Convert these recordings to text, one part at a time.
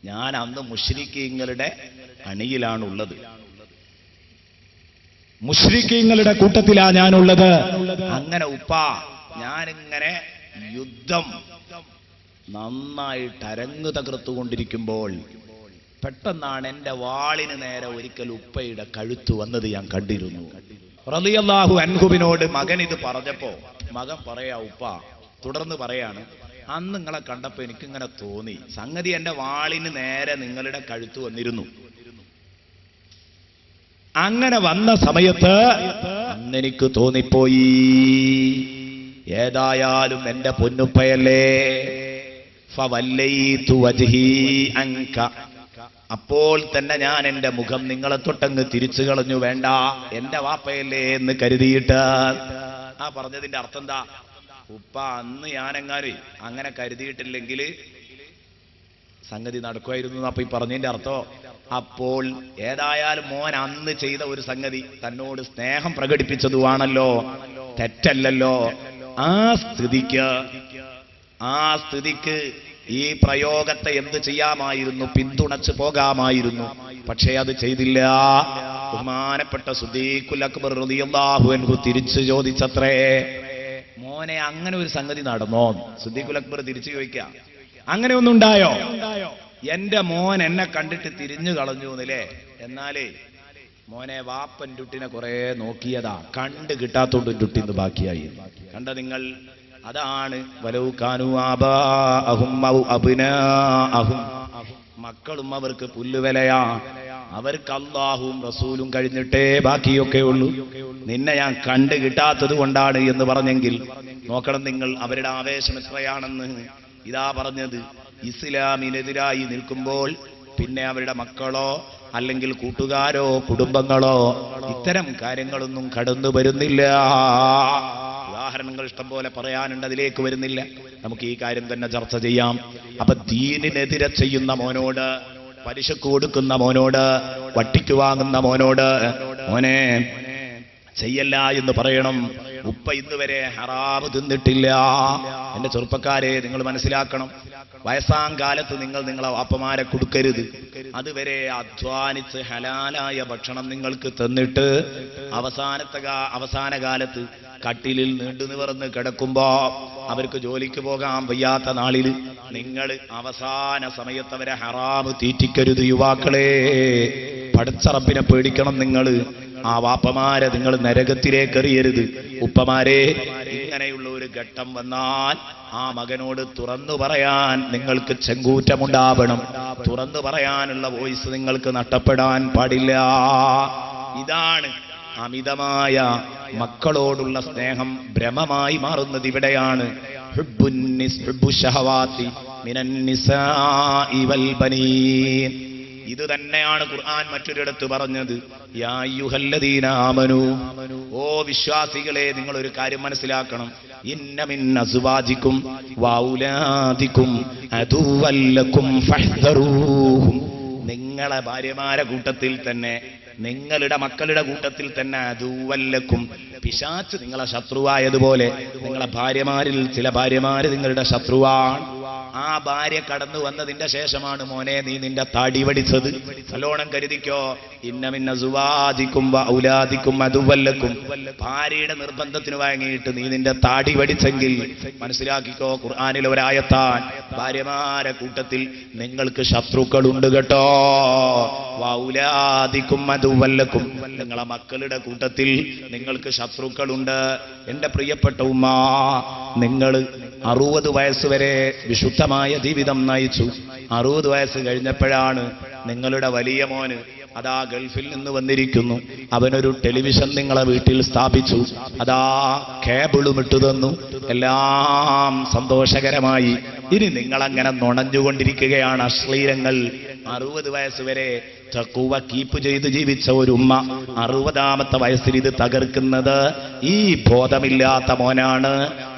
ഞാൻ അന്ന് മുശ്രിക്കീങ്ങളുടെ അണിയിലാണുള്ളത്, മുശ്രിക്കീങ്ങളുടെ കൂട്ടത്തിലാ ഞാനുള്ളത്. അങ്ങനെ ഉപ്പ ഞാനിങ്ങനെ യുദ്ധം നന്നായിട്ട് അരങ്ങു തകർത്തുകൊണ്ടിരിക്കുമ്പോൾ പെട്ടെന്നാണ് എന്റെ വാളിന് നേരെ ഒരിക്കൽ ഉപ്പയുടെ കഴുത്ത് വന്നത് ഞാൻ കണ്ടിരുന്നു. റളിയല്ലാഹു അൻഹുവിനോട് മകൻ ഇത് പറഞ്ഞപ്പോ മകൻ പറയാ, ഉപ്പ തുടർന്ന് പറയാണ്, അന്ന് നിങ്ങളെ കണ്ടപ്പോ എനിക്കിങ്ങനെ തോന്നി, സംഗതി എന്റെ വാളിന് നേരെ നിങ്ങളുടെ കഴുത്ത് വന്നിരുന്നു. അങ്ങനെ വന്ന സമയത്ത് അന്നെനിക്ക് തോന്നിപ്പോയി, ഏതായാലും എന്റെ പൊന്നുപ്പയല്ലേ, ഫവല്ലൈതു വജ്ഹി അൻക, അപ്പോൾ തന്നെ ഞാൻ എന്റെ മുഖം നിങ്ങളെ തൊട്ടങ്ങ് തിരിച്ചു കളഞ്ഞു. വേണ്ട, എന്റെ വാപ്പയല്ലേ എന്ന് കരുതിയിട്ട്. ആ പറഞ്ഞതിന്റെ അർത്ഥം എന്താ? ഉപ്പ അന്ന് ഞാനെങ്ങാനും അങ്ങനെ കരുതിയിട്ടില്ലെങ്കിൽ സംഗതി നടക്കുമായിരുന്നു. അപ്പൊ ഈ പറഞ്ഞതിന്റെ അർത്ഥം, അപ്പോൾ ഏതായാലും മോൻ അന്ന് ചെയ്ത ഒരു സംഗതി തന്നോട് സ്നേഹം പ്രകടിപ്പിച്ചതുമാണല്ലോ, തെറ്റല്ലല്ലോ. ആ സ്ഥിതിക്ക് ഈ പ്രയോഗത്തെ എന്ത് ചെയ്യാമായിരുന്നു? പിന്തുണച്ചു പോകാമായിരുന്നു. പക്ഷേ അത് ചെയ്തില്ല. ബഹുമാനപ്പെട്ട സിദ്ദീഖുൽ അക്ബർ റളിയല്ലാഹു അൻഹു തിരിച്ചു ചോദിച്ചത്രേ, മോനെ അങ്ങനെ ഒരു സംഗതി നടന്നോ? സിദ്ദീഖുൽ അക്ബർ തിരിച്ചു ചോദിക്കാം, അങ്ങനെ ഒന്നും ഉണ്ടായോ? എന്റെ മോൻ എന്നെ കണ്ടിട്ട് തിരിഞ്ഞു കളഞ്ഞു എന്നല്ലേ? എന്നാലേ മോനെ വാപ്പൻ ടുട്ടിനെ കുറെ നോക്കിയതാ, കണ്ട് കിട്ടാത്തോണ്ട് ടുട്ടിന്ന് ബാക്കിയായി. കണ്ട നിങ്ങൾ, അതാണ് വലൗ കാനൂ ആബാഅഹും ഔ അബ്നാഅഹും, മക്കളും അവർക്ക് പുല്ലുവിലയാ, അവർക്ക് അല്ലാഹുവും റസൂലും കഴിഞ്ഞിട്ടേ ബാക്കിയൊക്കെ ഉള്ളൂ. നിന്നെ ഞാൻ കണ്ടു കിട്ടാത്തത് കൊണ്ടാണ് എന്ന് പറഞ്ഞെങ്കിൽ നോക്കണം നിങ്ങൾ അവരുടെ ആവേശം എത്രയാണെന്ന്. ഇതാ പറഞ്ഞത്, ഇസ്ലാമിനെതിരായി നിൽക്കുമ്പോൾ പിന്നെ അവരുടെ മക്കളോ അല്ലെങ്കിൽ കൂട്ടുകാരോ കുടുംബങ്ങളോ ഇത്തരം കാര്യങ്ങളൊന്നും കടന്നു വരുന്നില്ല. ഉദാഹരണങ്ങൾ ഇഷ്ടം പോലെ പറയാനുണ്ട്, അതിലേക്ക് വരുന്നില്ല. നമുക്ക് ഈ കാര്യം തന്നെ ചർച്ച ചെയ്യാം. അപ്പൊ ദീനിനെതിരെ ചെയ്യുന്ന മോനോട്, പലിശക്ക് കൊടുക്കുന്ന മോനോട്, വട്ടിക്ക് വാങ്ങുന്ന മോനോട്, മോനെ ചെയ്യല്ല എന്ന് പറയണം. ഉപ്പ ഇന്നുവരെ ഹറാമ് തിന്നിട്ടില്ല. എന്റെ ചെറുപ്പക്കാരെ, നിങ്ങൾ മനസ്സിലാക്കണം, വയസ്സാം കാലത്ത് നിങ്ങൾ നിങ്ങളെ വാപ്പമാരെ കൊടുക്കരുത്. അതുവരെ അധ്വാനിച്ച് ഹലാലായ ഭക്ഷണം നിങ്ങൾക്ക് തന്നിട്ട് അവസാന കാലത്ത് കട്ടിലിൽ നീണ്ടു നിവർന്ന് കിടക്കുമ്പോ അവർക്ക് ജോലിക്ക് പോകാൻ വയ്യാത്ത നാളിൽ നിങ്ങൾ അവസാന സമയത്ത് അവരെ ഹറാമ് തീറ്റിക്കരുത്. യുവാക്കളെ, പടച്ച റബ്ബിനെ പേടിക്കണം നിങ്ങൾ. ആ വാപ്പമാരെ നിങ്ങൾ നരകത്തിലേക്ക് എറിയരുത്. ഉപ്പമാരെ, ഇങ്ങനെയുള്ള ഒരു ഘട്ടം വന്നാൽ ആ മകനോട് തുറന്നു പറയാൻ നിങ്ങൾക്ക് ചെങ്കൂറ്റമുണ്ടാവണം. തുറന്നു പറയാനുള്ള വോയിസ് നിങ്ങൾക്ക് നഷ്ടപ്പെടാൻ പാടില്ല. ഇതാണ് അമിതമായ മക്കളോടുള്ള സ്നേഹം ഭ്രമമായി മാറുന്നത്. ഇവിടെയാണ് ഹുബ്ബു ശഹവാതി മിനൻ നിസാഇ വൽ ബനീൻ. ഇത് തന്നെയാണ് ഖുർആൻ മറ്റൊരിടത്ത് പറഞ്ഞത്, യാ അയ്യുഹല്ലദീന ആമനൂ, ഓ വിശ്വാസികളെ, നിങ്ങൾ ഒരു കാര്യം മനസ്സിലാക്കണം, ഇന്ന മിൻ അസ്വാജിക്കും വഔലാദിക്കും അദുവല്ലക്കും ഫഹ്ദറൂഹും, നിങ്ങളെ ഭാര്യമാരെ കൂട്ടത്തിൽ തന്നെ, നിങ്ങളുടെ മക്കളുടെ കൂട്ടത്തിൽ തന്നെ അദുവല്ലക്കും, പിശാച് നിങ്ങളെ ശത്രുവായതുപോലെ നിങ്ങളെ ഭാര്യമാരിൽ ചില ഭാര്യമാര് നിങ്ങളുടെ ശത്രുവാണ്. ആ ഭാര്യ കടന്നു വന്നതിന്റെ ശേഷമാണ് മോനെ നീ നിന്റെ താടി വടിച്ചത്. നല്ലോണം കരുതിക്കോ. ഇന്ന മിൻ അസ്വാജിക്കും വഔലാദിക്കും അദുവല്ലക്കും, ഭാര്യയുടെ നിർബന്ധത്തിന് വഴങ്ങിയിട്ട് നീ നിന്റെ താടി വടിച്ചെങ്കിൽ മനസ്സിലാക്കിക്കോ, ഖുർആനിലെ ഒരായത്താൻ, ഭാര്യമാരെ കൂട്ടത്തിൽ നിങ്ങൾക്ക് ശത്രുക്കളുണ്ട് കേട്ടോ. വൗലാദിക്കും അദുവല്ലക്കും, നിങ്ങളെ മക്കളുടെ കൂട്ടത്തിൽ നിങ്ങൾക്ക് ശത്രുക്കളുണ്ട്. എന്റെ പ്രിയപ്പെട്ട ഉമ്മ, നിങ്ങൾ 60 വയസ്സ് വരെ വിശുദ്ധമായ ജീവിതം നയിച്ചു. 60 വയസ്സ് കഴിഞ്ഞപ്പോഴാണ് നിങ്ങളുടെ വലിയ മോന് അതാ ഗൾഫിൽ നിന്ന് വന്നിരിക്കുന്നു. അവനൊരു ടെലിവിഷൻ നിങ്ങളെ വീട്ടിൽ സ്ഥാപിച്ചു, അതാ കേബിളും ഇട്ടു തന്നു, എല്ലാം സന്തോഷകരമായി. ഇനി നിങ്ങളങ്ങനെ നുണഞ്ഞുകൊണ്ടിരിക്കുകയാണ് അശ്ലീലങ്ങൾ. 60 വയസ്സ് വരെ തഖ്വ കീപ്പ് ചെയ്ത് ജീവിച്ച ഒരു ഉമ്മ 60ാമത്തെ വയസ്സിൽ ഇത് തകർക്കുന്നത് ഈ ബോധമില്ലാത്ത മോനാണ്.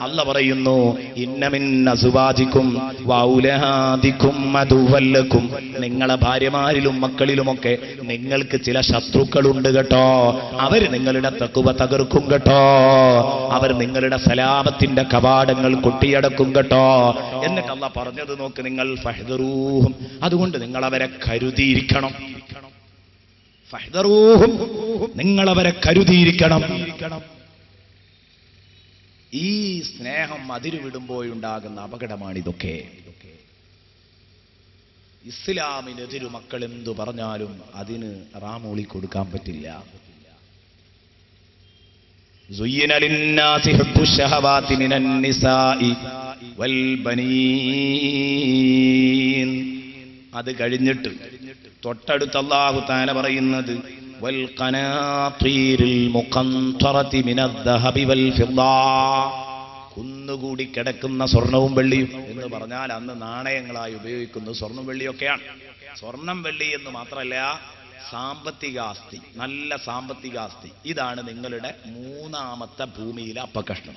അല്ല പറയുന്നു, ഇന്നമിൻ അസുവാജിക്കും വൗലഹാദിക്കും അദുവല്ലക്കും, നിങ്ങളെ ഭാര്യമാരിലും മക്കളിലുമൊക്കെ നിങ്ങൾക്ക് ചില ശത്രുക്കളുണ്ട് കേട്ടോ. അവർ നിങ്ങളുടെ തഖ്വ തകർക്കും കേട്ടോ. അവർ നിങ്ങളുടെ സലാമത്തിന്റെ കവാടങ്ങൾ കൊട്ടിയടക്കും കേട്ടോ. എന്നിട്ട് അല്ലാഹ് പറഞ്ഞത് നോക്ക്, നിങ്ങൾ ഫഹ്ദറൂഹും, അതുകൊണ്ട് നിങ്ങൾ അവരെ കരുതിയിരിക്കണം. ഫഹ്ദറൂഹും, നിങ്ങൾ അവരെ കരുതിയിരിക്കണം. ഈ സ്നേഹം അതിരുവിടുമ്പോഴുണ്ടാകുന്ന അപകടമാണിതൊക്കെ. ഇസ്ലാമിനെതിരു മക്കൾ എന്തു പറഞ്ഞാലും അതിന് റാമൂളി കൊടുക്കാൻ പറ്റില്ല. زين للناس حب الشهوات من النساء والبنين. അത് കഴിഞ്ഞിട്ട് തൊട്ടടുത്ത് അല്ലാഹു തആല പറയുന്നത് വൽ ഖനാതീരിൽ മുഖന്തറതി മിനദ്ദഹബി വൽ ഫിദ്ദാ, കുന്നുകൂടി കിടക്കുന്ന സ്വർണവും വെള്ളിയും എന്ന് പറഞ്ഞാൽ അന്ന് നാണയങ്ങളായി ഉപയോഗിക്കുന്നത് സ്വർണം വെള്ളിയൊക്കെയാണ്. സ്വർണം വെള്ളി എന്ന് മാത്രമല്ല, സാമ്പത്തിക ആസ്തി, നല്ല സാമ്പത്തിക ആസ്തി, ഇതാണ് നിങ്ങളുടെ 3ാമത്തെ ഭൂമിയിലെ അപ്പകഷ്ണം.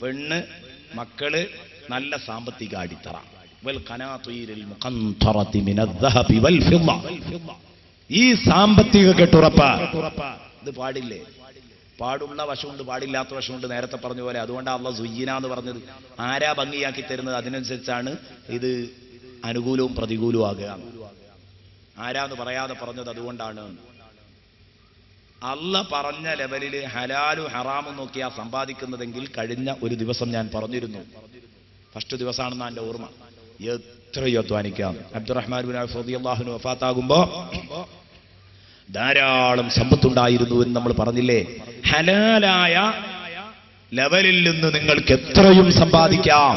പെണ്ണ്, മക്കള്, നല്ല സാമ്പത്തിക അടിത്തറ. വൽ ഖനാതീരിൽ മുഖന്തറതി മിനദ്ദഹബി വൽ ഫിദ്ദ, ഈ സാമ്പത്തിക കെട്ടുറപ്പ ഇത് പാടില്ലേ? പാടുള്ള വശമുണ്ട്, പാടില്ലാത്ത വശമുണ്ട്. നേരത്തെ പറഞ്ഞ പോലെ അതുകൊണ്ടാണ് അല്ലാഹ് സുയ്യിന എന്ന് പറഞ്ഞത്. ആരാ ഭംഗിയാക്കി തരുന്നത്? അതിനനുസരിച്ചാണ് ഇത് അനുകൂലവും പ്രതികൂലവും ആകുക. ആരാന്ന് പറയാതെ പറഞ്ഞത് അതുകൊണ്ടാണ്. അല്ല പറഞ്ഞ ലെവലിൽ ഹലാലും ഹറാമും നോക്കിയാ സമ്പാദിക്കുന്നതെങ്കിൽ കഴിഞ്ഞ ഒരു ദിവസം ഞാൻ പറഞ്ഞിരുന്നു, ഫസ്റ്റ് ദിവസമാണെന്ന് എൻ്റെ ഓർമ്മ, എത്രയോ അധ്വാനിക്കാം. അബ്ദുറഹ്മാൻ ബിൻ ഔഫ് റളിയല്ലാഹു അൻഹു വഫാത്താകുമ്പോ ധാരാളം സമ്പത്തുണ്ടായിരുന്നു എന്ന് നമ്മൾ പറഞ്ഞില്ലേ. ഹലാലായ ലെവലിൽ നിന്ന് നിങ്ങൾക്ക് എത്രയും സമ്പാദിക്കാം,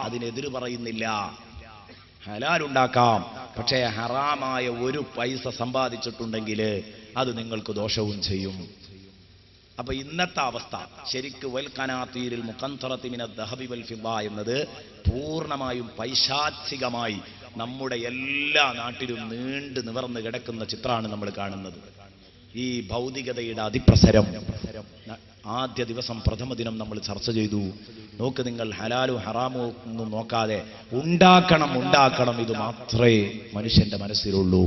അതിനെതിര് പറയുന്നില്ല. ഹലാലുണ്ടാക്കാം, പക്ഷേ ഹറാമായ ഒരു പൈസ സമ്പാദിച്ചിട്ടുണ്ടെങ്കിൽ അത് നിങ്ങൾക്ക് ദോഷവും ചെയ്യും. അപ്പൊ ഇന്നത്തെ അവസ്ഥ ശരിക്ക് വൽ ഖനാതീരിൽ മുഖന്തറതി മിനദ്ദഹബി വൽ ഫിദ്ദ എന്നത് പൂർണ്ണമായും പൈശാചികമായി നമ്മുടെ എല്ലാ നാട്ടിലും നീണ്ടു നിവർന്ന് കിടക്കുന്ന ചിത്രമാണ് നമ്മൾ കാണുന്നത്. ഈ ഭൗതികതയുടെ അതിപ്രസരം ആദ്യ ദിവസം പ്രഥമ ദിനം നമ്മൾ ചർച്ച ചെയ്തു. നോക്ക് നിങ്ങൾ, ഹലാലും ഹറാമോ ഒന്നും നോക്കാതെ ഉണ്ടാക്കണം, ഇത് മാത്രമേ മനുഷ്യന്റെ മനസ്സിലുള്ളൂ.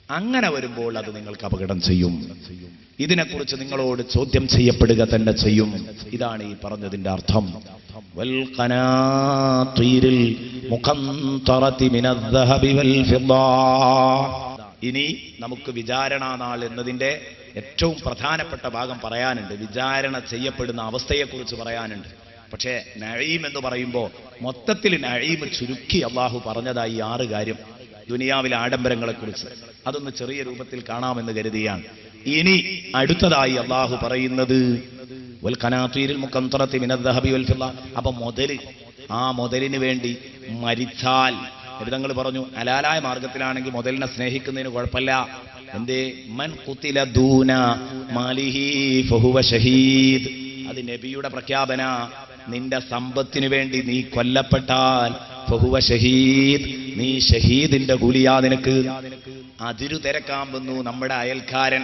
അങ്ങനെ വരുമ്പോൾ അത് നിങ്ങൾക്ക് അപകടം ചെയ്യും. ഇതിനെക്കുറിച്ച് നിങ്ങളോട് ചോദ്യം ചെയ്യപ്പെടുക തന്നെ ചെയ്യും. ഇതാണ് ഈ പറഞ്ഞതിന്റെ അർത്ഥം. വൽ ഖനാതീരിൽ മുഖന്തറതി മിനദ്ദഹബി വൽ ഫിദ്ദാ. ഇനി നമുക്ക് വിചാരണാ നാൾ എന്നതിന്റെ ഏറ്റവും പ്രധാനപ്പെട്ട ഭാഗം പറയാനുണ്ട്. വിചാരണ ചെയ്യപ്പെടുന്ന അവസ്ഥയെക്കുറിച്ച് പറയാനുണ്ട്. പക്ഷേ നഈം എന്ന് പറയുമ്പോൾ മൊത്തത്തിൽ നഈം ചുരുക്കി അല്ലാഹു പറഞ്ഞതായി 6 കാര്യം ദുനിയാവിലെ ആഡംബരങ്ങളെക്കുറിച്ച്. അതൊന്ന് ചെറിയ രൂപത്തിൽ കാണാമെന്ന് കരുതിയാണ്. ഇനി അടുത്തതായി അല്ലാഹു പറയുന്നത് വൽ ഖനാതീരിൽ മുഖന്തറതി മിനദ്ദഹബി വൽ ഫിദ്ദ. അപ്പൊ ആ മുതലിന് വേണ്ടി മരിച്ചാൽ, തങ്ങൾ പറഞ്ഞു ഹലാലായ മാർഗത്തിലാണെങ്കിൽ മുതലിനെ സ്നേഹിക്കുന്നതിന് കുഴപ്പമില്ല. എന്തേ? മൻ ഖുതില ദൂന മാലിഹി ഫഹുവ ഷഹീദ്. അത് നബിയുടെ പ്രഖ്യാപന. നിന്റെ സമ്പത്തിന് വേണ്ടി നീ കൊല്ലപ്പെട്ടാൽ ഫഹുവ ഷഹീദ്, നീ ഷഹീദിന്റെ കൂലിയാ നിനക്ക്. അതിരു തിരക്കാൻ വന്നു നമ്മുടെ അയൽക്കാരൻ.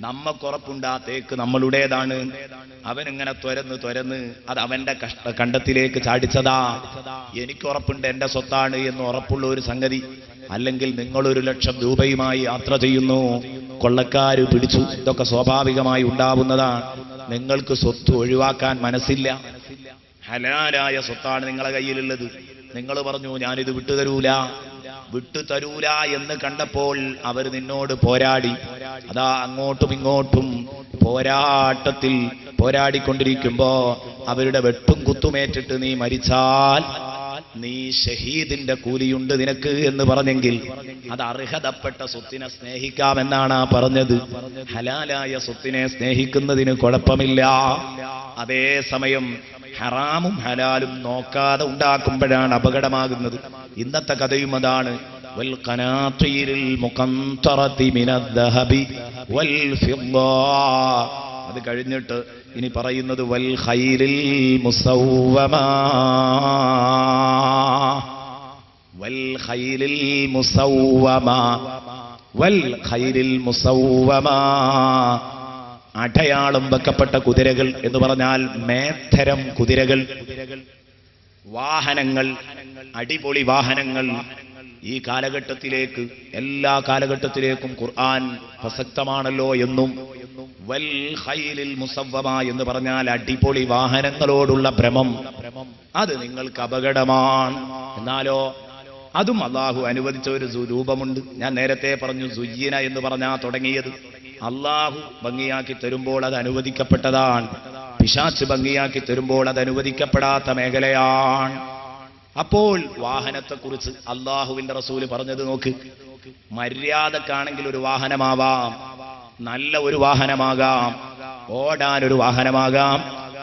നമ്മക്കുറപ്പുണ്ടാ തേക്ക് നമ്മളുടേതാണ്. അവനിങ്ങനെ തുരന്ന് അത് അവന്റെ കണ്ടത്തിലേക്ക് ചാടിച്ചതാ. എനിക്കുറപ്പുണ്ട് എന്റെ സ്വത്താണ് എന്ന് ഉറപ്പുള്ള ഒരു സംഗതി. അല്ലെങ്കിൽ നിങ്ങൾ 1,00,000 രൂപയുമായി യാത്ര ചെയ്യുന്നു, കൊള്ളക്കാര് പിടിച്ചു. ഇതൊക്കെ സ്വാഭാവികമായി ഉണ്ടാവുന്നതാണ്. നിങ്ങൾക്ക് സ്വത്ത് ഒഴിവാക്കാൻ മനസ്സില്ല. ഹലാലായ സ്വത്താണ് നിങ്ങളെ കയ്യിലുള്ളത്. നിങ്ങൾ പറഞ്ഞു ഞാനിത് വിട്ടുതരൂല എന്ന് കണ്ടപ്പോൾ അവർ നിന്നോട് പോരാടി. അതാ അങ്ങോട്ടും ഇങ്ങോട്ടും പോരാടിക്കൊണ്ടിരിക്കുമ്പോ അവരുടെ വെട്ടും കുത്തുമേറ്റിട്ട് നീ മരിച്ചാൽ നീ ഷഹീദിന്റെ കൂലിയുണ്ട് നിനക്ക് എന്ന് പറഞ്ഞെങ്കിൽ അത് അർഹതപ്പെട്ട സ്വത്തിനെ സ്നേഹിക്കാമെന്നാണ് പറഞ്ഞത്. ഹലാലായ സ്വത്തിനെ സ്നേഹിക്കുന്നതിന് കുഴപ്പമില്ല. അതേസമയം ഹറാമും ഹലാലും നോക്കാതെ ഉണ്ടാക്കുമ്പോഴാണ് അപകടമാകുന്നത്. ഇന്നത്തെ കഥയും അതാണ്. വൽ ഖനാതീരിൽ മുഖന്തറതി മിനദ്ദഹബി വൽ ഫിദ്ദ. അത് കഴിഞ്ഞിട്ട് ഇനി പറയുന്നത് വൽ ഖൈലിൽ മുസവ്വമ വൽ ഖൈലിൽ മുസവ്വമ വൽ ഖൈലിൽ മുസവ്വമ, അടയാളം വെക്കപ്പെട്ട കുതിരകൾ എന്ന് പറഞ്ഞാൽ മേത്തരം കുതിരകൾ, വാഹനങ്ങൾ, അടിപൊളി വാഹനങ്ങൾ. ഈ കാലഘട്ടത്തിലേക്ക്, എല്ലാ കാലഘട്ടത്തിലേക്കും ഖുർആൻ പ്രസക്തമാണല്ലോ എന്നും. വൽ ഖൈലിൽ മുസവ്വമ എന്ന് പറഞ്ഞാൽ അടിപൊളി വാഹനങ്ങളോടുള്ള ഭ്രമം, അത് നിങ്ങൾക്ക് അപകടമാണ്. എന്നാലോ അതും അള്ളാഹു അനുവദിച്ച ഒരു രൂപമുണ്ട്. ഞാൻ നേരത്തെ പറഞ്ഞു സുയ്യിന എന്ന് പറഞ്ഞാൽ തുടങ്ങിയത്. അള്ളാഹു ഭംഗിയാക്കി തരുമ്പോൾ അത് അനുവദിക്കപ്പെട്ടതാണ്, പിശാച് ഭംഗിയാക്കി തരുമ്പോൾ അത് അനുവദിക്കപ്പെടാത്ത മേഖലയാണ്. അപ്പോൾ വാഹനത്തെക്കുറിച്ച് അള്ളാഹുവിന്റെ റസൂല് പറഞ്ഞത് നോക്ക്. മര്യാദക്കാണെങ്കിൽ ഒരു വാഹനമാവാം, നല്ല ഒരു വാഹനമാകാം, ഓടാൻ ഒരു വാഹനമാകാം.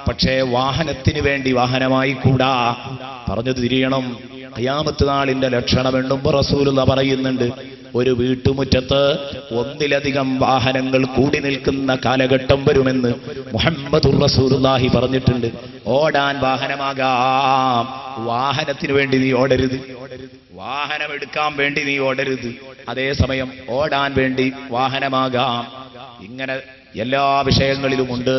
പക്ഷേ വാഹനത്തിന് വേണ്ടി വാഹനമായി കൂടാ. പറഞ്ഞു തിരിയണം. ഖിയാമത്ത് നാളിന്റെ ലക്ഷണം എണ്ണുമ്പോൾ റസൂലുള്ളാഹി പറയുന്നുണ്ട്, ഒരു വീട്ടുമുറ്റത്ത് ഒന്നിലധികം വാഹനങ്ങൾ കൂടി നിൽക്കുന്ന കാലഘട്ടം വരുമെന്ന് മുഹമ്മദുർ റസൂലുള്ളാഹി പറഞ്ഞിട്ടുണ്ട്. ഓടാൻ വാഹനമാകാം, വാഹനത്തിന് വേണ്ടി നീ ഓടരുത്. വാഹനം എടുക്കാൻ വേണ്ടി നീ ഓടരുത്. അതേസമയം ഓടാൻ വേണ്ടി വാഹനമാകാം. ഇങ്ങനെ എല്ലാ വിഷയങ്ങളിലുമുണ്ട്.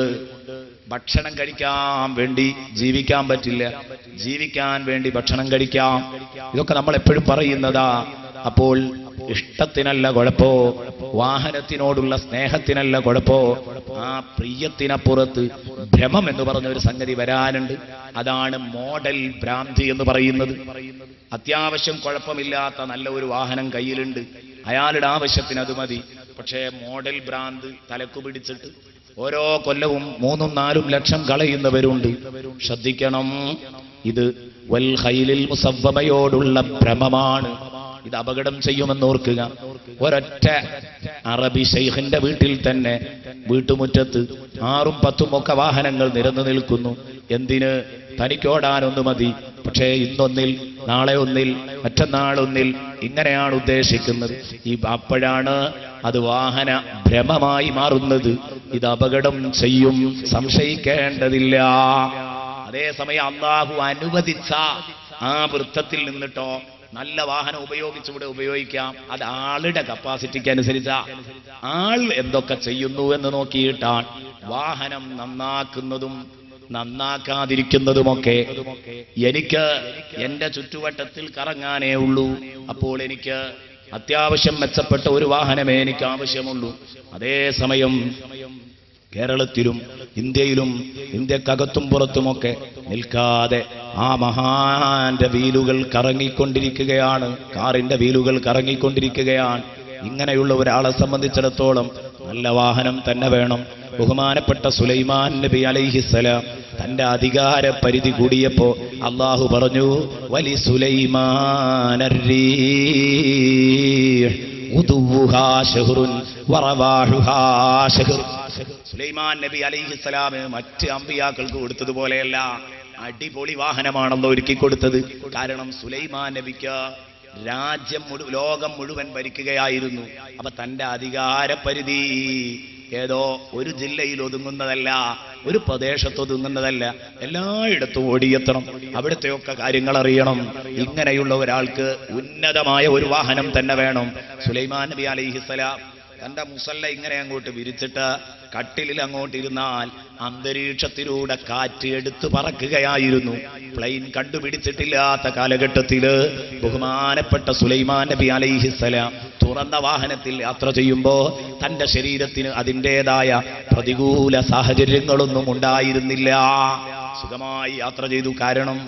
ഭക്ഷണം കഴിക്കാൻ വേണ്ടി ജീവിക്കാൻ പറ്റില്ല, ജീവിക്കാൻ വേണ്ടി ഭക്ഷണം കഴിക്കാം. ഇതൊക്കെ നമ്മൾ എപ്പോഴും പറയുന്നതാ. അപ്പോൾ ഇഷ്ടത്തിനല്ല കുഴപ്പോ, വാഹനത്തിനോടുള്ള സ്നേഹത്തിനല്ല കുഴപ്പോ, ആ പ്രിയത്തിനപ്പുറത്ത് ഭ്രമം എന്ന് പറഞ്ഞ ഒരു സംഗതി വരാനുണ്ട്. അതാണ് മോഡൽ ഭ്രാന്തി എന്ന് പറയുന്നത്. അത്യാവശ്യം കുഴപ്പമില്ലാത്ത നല്ല ഒരു വാഹനം കയ്യിലുണ്ട്, അയാളുടെ ആവശ്യത്തിന് അത് മതി. പക്ഷേ മോഡൽ ഭ്രാന്ത് തലക്കു പിടിച്ചിട്ട് ഓരോ കൊല്ലവും 3-4 ലക്ഷം കളയുന്നവരുണ്ട്. ശ്രദ്ധിക്കണം, ഇത് വൽ ഖൈലിൽ മുസവ്വമയോടുള്ള ഭ്രമമാണ്. ഇത് അപകടം ചെയ്യുമെന്ന് ഓർക്കുക. ഒരൊറ്റ അറബി ശൈഖിന്റെ വീട്ടിൽ തന്നെ വീട്ടുമുറ്റത്ത് 6-10 ഒക്കെ വാഹനങ്ങൾ നിരന്നു നിൽക്കുന്നു. എന്തിന്? തനിക്കോടാനൊന്നു മതി. പക്ഷേ ഇന്നൊന്നിൽ, നാളെ ഒന്നിൽ, മറ്റന്നാളൊന്നിൽ, ഇങ്ങനെയാണ് ഉദ്ദേശിക്കുന്നത്. അപ്പോഴാണ് അത് വാഹന ഭ്രമമായി മാറുന്നത്. ഇത് അപകടം ചെയ്യും, സംശയിക്കേണ്ടതില്ല. അതേസമയം അള്ളാഹു അനുവദിച്ച ആ വൃത്തത്തിൽ നിന്നിട്ടോ നല്ല വാഹനം ഉപയോഗിച്ചുകൂടെ ഉപയോഗിക്കാം. അത് ആളുടെ കപ്പാസിറ്റിക്ക് അനുസരിച്ചാ, ആൾ എന്തൊക്കെ ചെയ്യുന്നു എന്ന് നോക്കിയിട്ടാണ്. വാഹനം നന്നാക്കുന്നതും നന്നാക്കാതിരിക്കുന്നതുമൊക്കെ എനിക്ക് എന്റെ ചുറ്റുവട്ടത്തിൽ കറങ്ങാനേ ഉള്ളൂ. അപ്പോൾ എനിക്ക് അത്യാവശ്യം മെച്ചപ്പെട്ട ഒരു വാഹനമേ എനിക്ക് ആവശ്യമുള്ളൂ. അതേസമയം കേരളത്തിലും ഇന്ത്യയിലും ഇന്ത്യക്കകത്തും പുറത്തുമൊക്കെ നിൽക്കാതെ ആ മഹാന്റെ വീലുകൾ കറങ്ങിക്കൊണ്ടിരിക്കുകയാണ്, കാറിന്റെ വീലുകൾ കറങ്ങിക്കൊണ്ടിരിക്കുകയാണ്. ഇങ്ങനെയുള്ള ഒരാളെ സംബന്ധിച്ചിടത്തോളം നല്ല വാഹനം തന്നെ വേണം. ബഹുമാനപ്പെട്ട സുലൈമാൻ നബി അലൈഹിസ്സലാം തന്റെ അധികാര പരിധി കൂടിയപ്പോ അള്ളാഹു പറഞ്ഞു, വലി സുലൈമാനർ-റീഹ് ഉദുവുഹാ ശഹ്റുൻ വറവാഹുഹാ ശഹ്ർ. സുലൈമാൻ നബി അലൈഹിസ്സലാം മറ്റ് അമ്പിയാക്കൾക്ക് കൊടുത്തതുപോലെയല്ല, അടിപൊളി വാഹനമാണല്ലോ ഒരുക്കി കൊടുത്തത്. കാരണം സുലൈമാൻ നബിക്ക് രാജ്യം ലോകം മുഴുവൻ ഭരിക്കുകയായിരുന്നു. അപ്പൊ തന്റെ അധികാര പരിധി ഏതോ ഒരു ജില്ലയിൽ ഒതുങ്ങുന്നതല്ല, ഒരു പ്രദേശത്ത് ഒതുങ്ങുന്നതല്ല, എല്ലായിടത്തും ഓടിയെത്തണം, അവിടുത്തെയൊക്കെ കാര്യങ്ങൾ അറിയണം. ഇങ്ങനെയുള്ള ഒരാൾക്ക് ഉന്നതമായ ഒരു വാഹനം തന്നെ വേണം. സുലൈമാൻ നബി അലൈഹിസ്സലാം തന്റെ മുസല്ല ഇങ്ങനെ അങ്ങോട്ട് വിരിച്ചിട്ട് കട്ടിലിൽ അങ്ങോട്ട് ഇരുന്നാൽ അന്തരീക്ഷത്തിലൂടെ കാറ്റ് എടുത്തു പറക്കുകയായിരുന്നു. പ്ലെയിൻ കണ്ടുപിടിച്ചിട്ടില്ലാത്ത കാലഘട്ടത്തില് ബഹുമാനപ്പെട്ട സുലൈമാൻ നബി അലൈഹിസ്സലാം തുറന്ന വാഹനത്തിൽ യാത്ര ചെയ്യുമ്പോ തന്റെ ശരീരത്തിന് അതിൻ്റെതായ പ്രതികൂല സാഹചര്യങ്ങളൊന്നും ഉണ്ടായിരുന്നില്ല. സുഖമായി യാത്ര ചെയ്തു. കാരണം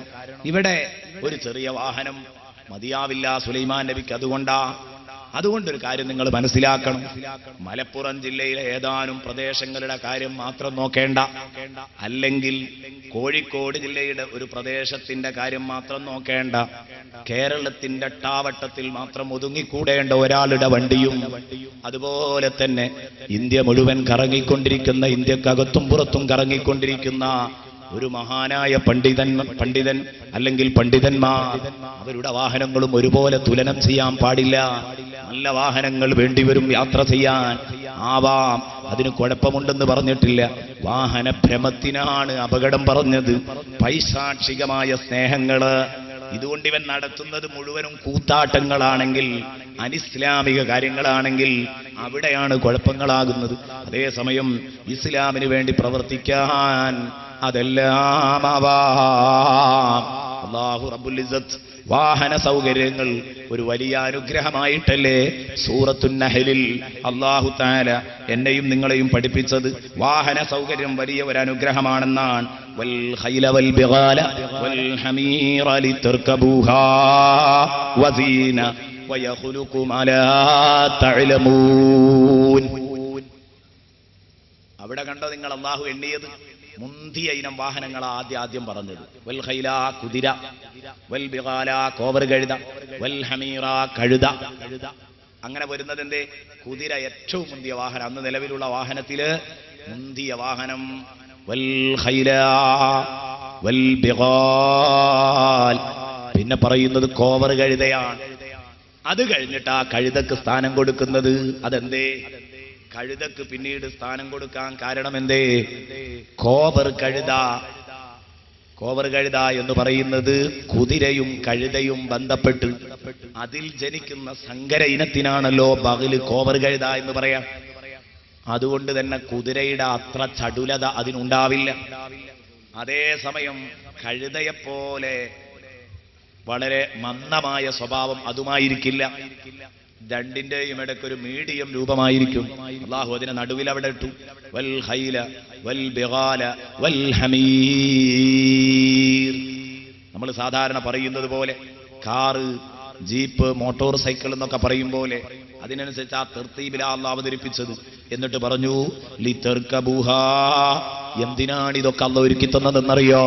ഇവിടെ ഒരു ചെറിയ വാഹനം മതിയാവില്ല സുലൈമാൻ നബിക്ക്. അതുകൊണ്ടൊരു കാര്യം നിങ്ങൾ മനസ്സിലാക്കണം. മലപ്പുറം ജില്ലയിലെ ഏതാനും പ്രദേശങ്ങളുടെ കാര്യം മാത്രം നോക്കേണ്ട, അല്ലെങ്കിൽ കോഴിക്കോട് ജില്ലയുടെ ഒരു പ്രദേശത്തിന്റെ കാര്യം മാത്രം നോക്കേണ്ട. കേരളത്തിന്റെ ടാവട്ടത്തിൽ മാത്രം ഒതുങ്ങിക്കൂടേണ്ട ഒരാളുടെ വണ്ടിയും അതുപോലെ തന്നെ ഇന്ത്യ മുഴുവൻ കറങ്ങിക്കൊണ്ടിരിക്കുന്ന, ഇന്ത്യക്കകത്തും പുറത്തും കറങ്ങിക്കൊണ്ടിരിക്കുന്ന ഒരു മഹാനായ പണ്ഡിതൻ അല്ലെങ്കിൽ പണ്ഡിതന്മാർ, അവരുടെ വാഹനങ്ങളും ഒരുപോലെ തുലനം ചെയ്യാൻ പാടില്ല. നല്ല വാഹനങ്ങൾ വേണ്ടിവരും യാത്ര ചെയ്യാൻ. ആവാം, അതിന് കുഴപ്പമുണ്ടെന്ന് പറഞ്ഞിട്ടില്ല. വാഹനഭ്രമത്തിനാണ് അപകടം പറഞ്ഞത്. പൈശാചികമായ സ്നേഹങ്ങള്, ഇതുകൊണ്ട് ഇവൻ നടത്തുന്നത് മുഴുവനും കൂത്താട്ടങ്ങളാണെങ്കിൽ, അനിസ്ലാമിക കാര്യങ്ങളാണെങ്കിൽ അവിടെയാണ് കുഴപ്പങ്ങളാകുന്നത്. അതേസമയം ഇസ്ലാമിന് വേണ്ടി പ്രവർത്തിക്കാൻ അതെല്ലാം ആവാം. അല്ലാഹു റബ്ബുൽ ഇസ്സത്ത് വാഹന സൗകര്യങ്ങൾ ഒരു വലിയ അനുഗ്രഹമായിട്ടല്ലേ സൂറത്തുൻ നഹ്ലിൽ അല്ലാഹു തആല എന്നെയും നിങ്ങളെയും പഠിപ്പിച്ചത്. വാഹന സൗകര്യം വലിയ ഒരു അനുഗ്രഹമാണെന്നാണ്. വൽ ഖൈല വൽ ബിഗാല വൽ ഹമീറ ലിതർകബൂഹാ വസീന വയഖ്ലുഖു മാ ലാ തഅലമൂൻ. അവിടെ കണ്ടോ നിങ്ങൾ അല്ലാഹു എണ്ണിയത് മുന്തിയ ഇനം വാഹനങ്ങളാ ആദ്യം പറഞ്ഞത്. വൽ ഖൈല കുതിര, വൽ ബിഗാല കോവർ കഴുത, വൽ ഹമീറ കഴുത. അങ്ങനെ വരുന്നത് എന്തേ? കുതിര ഏറ്റവും മുന്തിയ വാഹനം, അന്ന് നിലവിലുള്ള വാഹനത്തില് മുന്തിയ വാഹനം. വൽ ഖൈല വൽ ബിഗാൽ, പിന്നെ പറയുന്നത് കോവർ കഴുതയാണ്. അത് കഴിഞ്ഞിട്ട് ആ കഴുതക്ക് സ്ഥാനം കൊടുക്കുന്നത്. അതെന്തേ? കഴുതക്ക് പിന്നീട് സ്ഥാനം കൊടുക്കാൻ കാരണം എന്തേ? കോവർ കഴുത എന്ന് പറയുന്നത് കുതിരയും കഴുതയും ബന്ധപ്പെട്ട് അതിൽ ജനിക്കുന്ന സങ്കര ഇനത്തിനാണല്ലോ ബഗല് കോവർ കഴുത എന്ന് പറയാം. അതുകൊണ്ട് തന്നെ കുതിരയുടെ അത്ര ചടുലത അതിനുണ്ടാവില്ല. അതേസമയം കഴുതയെപ്പോലെ വളരെ മന്ദമായ സ്വഭാവം അതുമായിരിക്കില്ല. രണ്ടിന്റെയും ഇടയ്ക്കൊരു മീഡിയം രൂപമായിരിക്കും. അല്ലാഹു അതിനെ നടുവിൽ അവിടെ ഇട്ടു. വൽ ഖൈല വൽ ബിഗാല വൽ ഹമീർ. നമ്മൾ സാധാരണ പറയുന്നത് പോലെ കാറ്, ജീപ്പ്, മോട്ടോർ സൈക്കിൾ എന്നൊക്കെ പറയും പോലെ അതിനനുസരിച്ച് ആ തർത്തീബിലാ അല്ലാഹു അവതരിപ്പിച്ചത്. എന്നിട്ട് പറഞ്ഞു ലിതർകബൂഹാ. എന്തിനാണ് ഇതൊക്കെ അല്ലാഹു ഒരുക്കി തന്നതെന്നറിയോ?